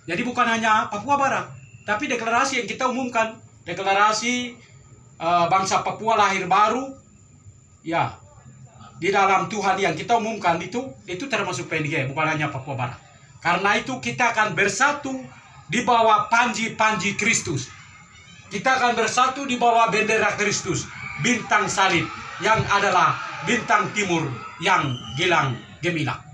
Jadi bukan hanya Papua Barat. Tapi deklarasi yang kita umumkan. Deklarasi bangsa Papua lahir baru. Ya. Di dalam Tuhan yang kita umumkan itu termasuk PNG, bukan hanya Papua Barat. Karena itu kita akan bersatu di bawah panji-panji Kristus. Kita akan bersatu di bawah bendera Kristus, bintang salib yang adalah bintang timur yang gilang gemilang.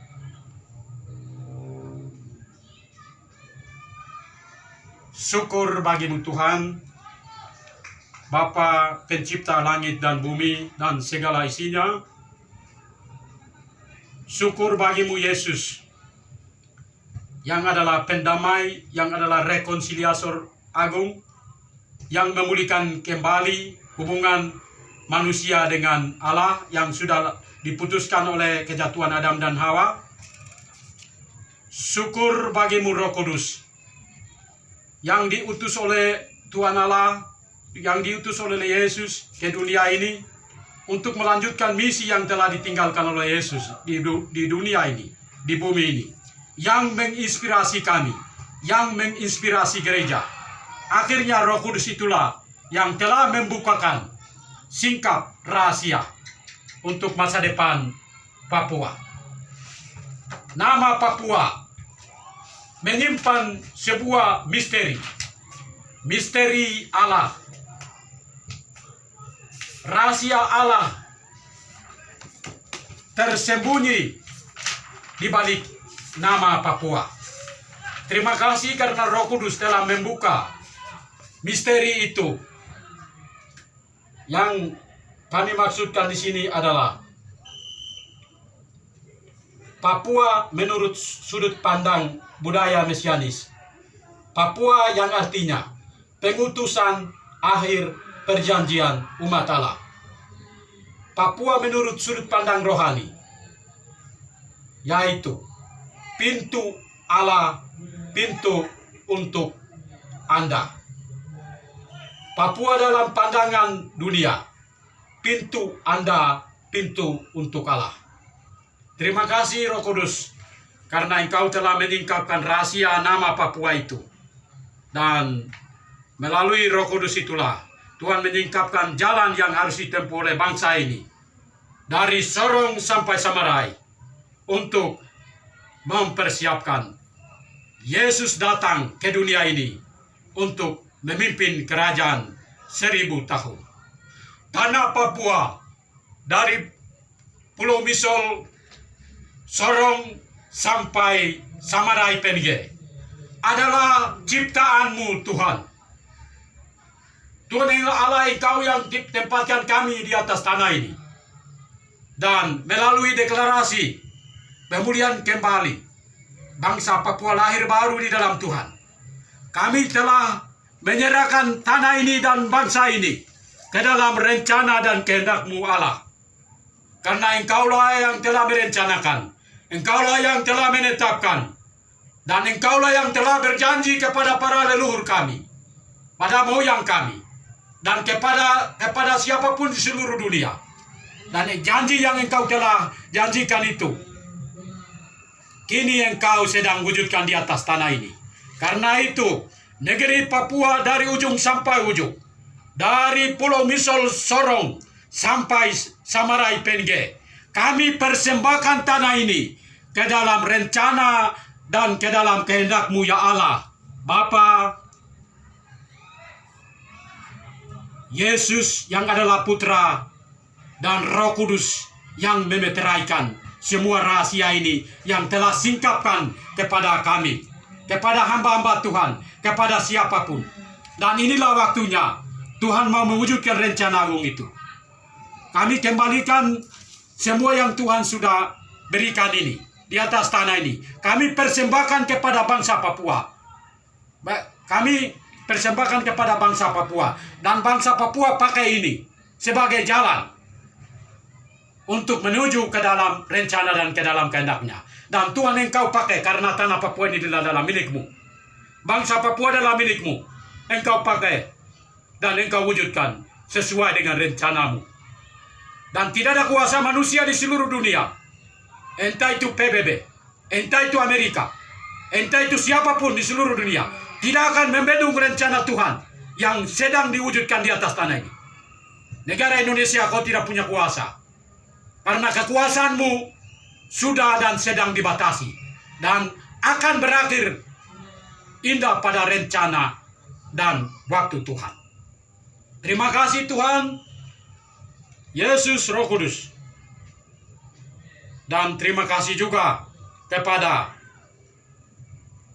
Syukur bagimu Tuhan, Bapa pencipta langit dan bumi dan segala isinya. Syukur bagimu Yesus, yang adalah pendamai, yang adalah rekonsiliator agung, yang memulihkan kembali hubungan manusia dengan Allah yang sudah diputuskan oleh kejatuhan Adam dan Hawa. Syukur bagimu Roh Kudus, yang diutus oleh Tuhan Allah yang diutus oleh Yesus ke dunia ini untuk melanjutkan misi yang telah ditinggalkan oleh Yesus di dunia ini, di bumi ini, yang menginspirasi kami, yang menginspirasi gereja. Akhirnya Roh Kudus itulah yang telah membukakan singkap rahasia untuk masa depan Papua. Nama Papua menyimpan sebuah misteri, misteri Allah, rahasia Allah tersembunyi di balik nama Papua. Terima kasih karena Roh Kudus telah membuka misteri itu. Yang kami maksudkan di sini adalah Papua menurut sudut pandang budaya mesianis. Papua yang artinya pengutusan akhir perjanjian umat Allah. Papua menurut sudut pandang rohani, yaitu pintu Allah, pintu untuk Anda. Papua dalam pandangan dunia, pintu Anda, pintu untuk Allah. Terima kasih Roh Kudus, karena Engkau telah menyingkapkan rahasia nama Papua itu. Dan melalui Roh Kudus itulah Tuhan menyingkapkan jalan yang harus ditempuh oleh bangsa ini, dari Sorong sampai Samarai, untuk mempersiapkan Yesus datang ke dunia ini untuk memimpin kerajaan 1000 tahun. Tanah Papua dari Pulau Misol, Sorong sampai Samarai Penige adalah ciptaanmu Tuhan. Tuhan Allah, Engkau yang tempatkan kami di atas tanah ini. Dan melalui deklarasi pemulihan kembali bangsa Papua lahir baru di dalam Tuhan, kami telah menyerahkan tanah ini dan bangsa ini ke dalam rencana dan kehendak-Mu Allah. Karena Engkaulah yang telah merencanakan, Engkaulah yang telah menetapkan, dan Engkaulah yang telah berjanji kepada para leluhur kami, pada moyang kami, dan kepada siapapun di seluruh dunia. Dan janji yang Engkau telah janjikan itu, kini Engkau sedang wujudkan di atas tanah ini. Karena itu, negeri Papua dari ujung sampai ujung, dari Pulau Misol Sorong sampai Samarai Penige, kami persembahkan tanah ini ke dalam rencana dan ke dalam kehendak-Mu ya Allah, Bapa, Yesus yang adalah Putra, dan Roh Kudus yang memeteraikan semua rahasia ini yang telah singkapkan kepada kami, kepada hamba-hamba Tuhan, kepada siapapun. Dan inilah waktunya Tuhan mau mewujudkan rencana-Mu itu. Kami kembalikan semua yang Tuhan sudah berikan ini di atas tanah ini. Kami persembahkan kepada bangsa Papua. Kami persembahkan kepada bangsa Papua. Dan bangsa Papua pakai ini sebagai jalan untuk menuju ke dalam rencana dan ke dalam kehendak-Nya. Dan Tuhan Engkau pakai karena tanah Papua ini adalah milik-Mu. Bangsa Papua adalah milik-Mu. Engkau pakai dan Engkau wujudkan sesuai dengan rencana-Mu. Dan tidak ada kuasa manusia di seluruh dunia, entah itu PBB, entah itu Amerika, entah itu siapapun di seluruh dunia, tidak akan membendung rencana Tuhan yang sedang diwujudkan di atas tanah ini. Negara Indonesia, kau tidak punya kuasa, karena kekuasaan-Mu sudah dan sedang dibatasi, dan akan berakhir indah pada rencana dan waktu Tuhan. Terima kasih Tuhan Yesus Roh Kudus. Dan terima kasih juga kepada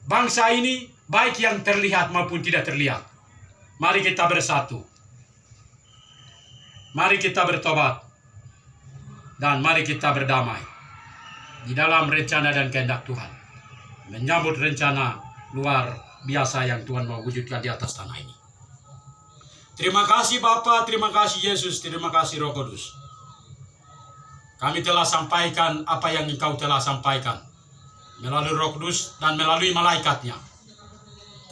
bangsa ini, baik yang terlihat maupun tidak terlihat. Mari kita bersatu. Mari kita bertobat. Dan mari kita berdamai di dalam rencana dan kehendak Tuhan, menyambut rencana luar biasa yang Tuhan mau wujudkan di atas tanah ini. Terima kasih Bapa, terima kasih Yesus, terima kasih Roh Kudus. Kami telah sampaikan apa yang Engkau telah sampaikan melalui Roh Kudus dan melalui malaikat-Nya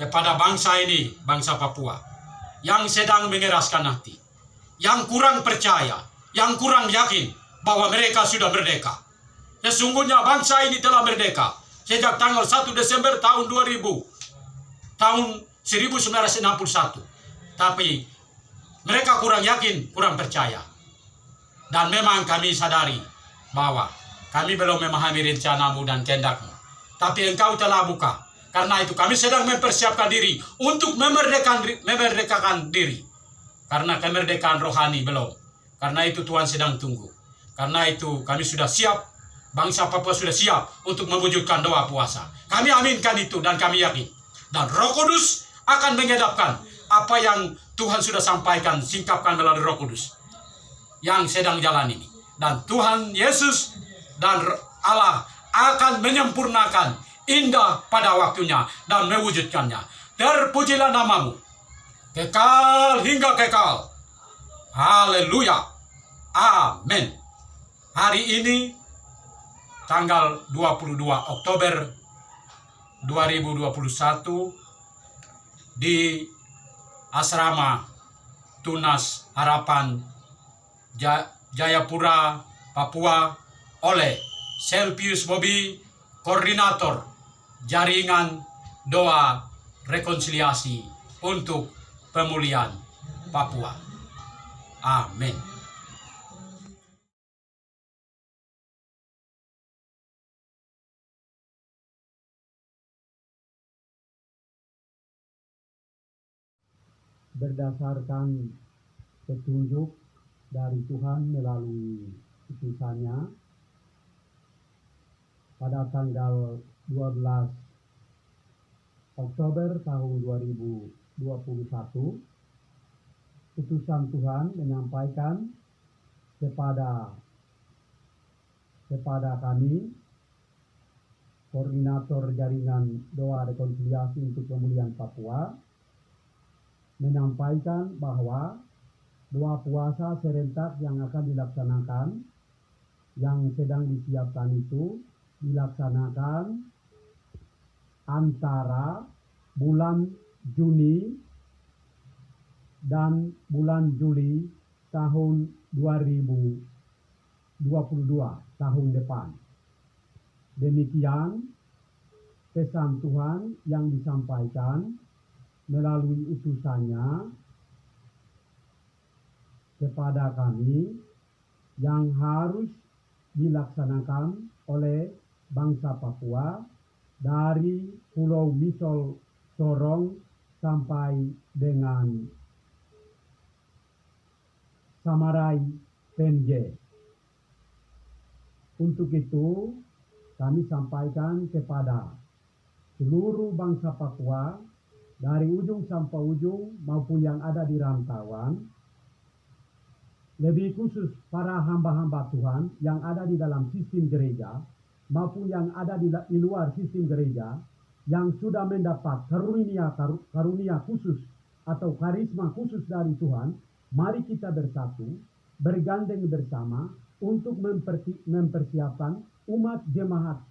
kepada bangsa ini, bangsa Papua. yang sedang mengeraskan hati, yang kurang percaya, yang kurang yakin bahwa mereka sudah merdeka. Sesungguhnya bangsa ini telah merdeka sejak tanggal 1 Desember tahun 2000, tahun 1961. Tapi mereka kurang yakin, kurang percaya. Dan memang kami sadari bahwa kami belum memahami rencanamu dan kehendakmu. Tapi engkau telah buka. Karena itu kami sedang mempersiapkan diri untuk memerdekakan diri. Karena kemerdekaan rohani belum. Karena itu Tuhan sedang tunggu. Karena itu kami sudah siap. Bangsa Papua sudah siap untuk mewujudkan doa puasa. Kami aminkan itu dan kami yakin. Dan Roh Kudus akan mengedapkan apa yang Tuhan sudah sampaikan, singkapkan melalui Roh Kudus yang sedang jalan ini. Dan Tuhan Yesus dan Allah akan menyempurnakan indah pada waktunya dan mewujudkannya. Terpujilah namamu kekal hingga kekal. Haleluya. Amin. Hari ini tanggal 22 Oktober 2021 di Asrama Tunas Harapan Jayapura, Papua oleh Selpius Bobi, Koordinator Jaringan Doa Rekonsiliasi untuk Pemulihan Papua. Amin. Berdasarkan petunjuk dari Tuhan melalui utusannya, pada tanggal 12 Oktober tahun 2021, utusan Tuhan menyampaikan kepada kami, Koordinator Jaringan Doa Rekonsiliasi untuk Pemulihan Papua, menyampaikan bahwa doa puasa serentak yang akan dilaksanakan, yang sedang disiapkan itu dilaksanakan antara bulan Juni dan bulan Juli tahun 2022, tahun depan. Demikian pesan Tuhan yang disampaikan melalui utusannya kepada kami, yang harus dilaksanakan oleh bangsa Papua dari Pulau Misol Sorong sampai dengan Samarai Penje. Untuk itu kami sampaikan kepada seluruh bangsa Papua dari ujung sampai ujung maupun yang ada di rantauan, lebih khusus para hamba-hamba Tuhan yang ada di dalam sistem gereja maupun yang ada di luar sistem gereja, yang sudah mendapat karunia khusus atau karisma khusus dari Tuhan. Mari kita bersatu, bergandeng bersama untuk mempersiapkan umat jemaat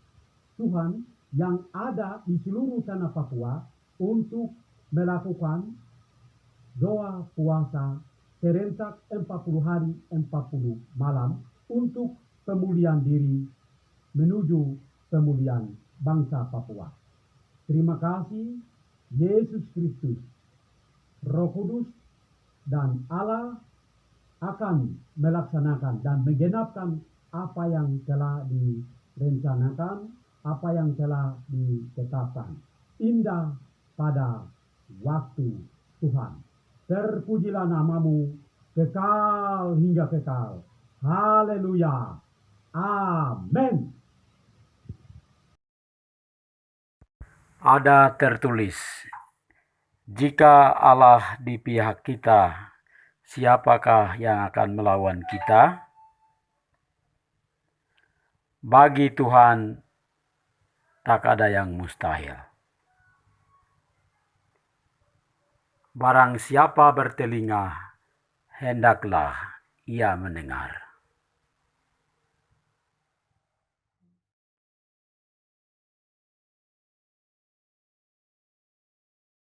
Tuhan yang ada di seluruh tanah Papua untuk melakukan doa puasa serentak 40 hari 40 malam untuk pemulihan diri menuju pemulihan bangsa Papua. Terima kasih. Yesus Kristus, Roh Kudus, dan Allah akan melaksanakan dan menggenapkan apa yang telah direncanakan, apa yang telah ditetapkan. Indah pada waktu Tuhan. Terpujilah namamu kekal hingga kekal. Haleluya. Amin. Ada tertulis, jika Allah di pihak kita, siapakah yang akan melawan kita? Bagi Tuhan tak ada yang mustahil. Barang siapa bertelinga, hendaklah ia mendengar.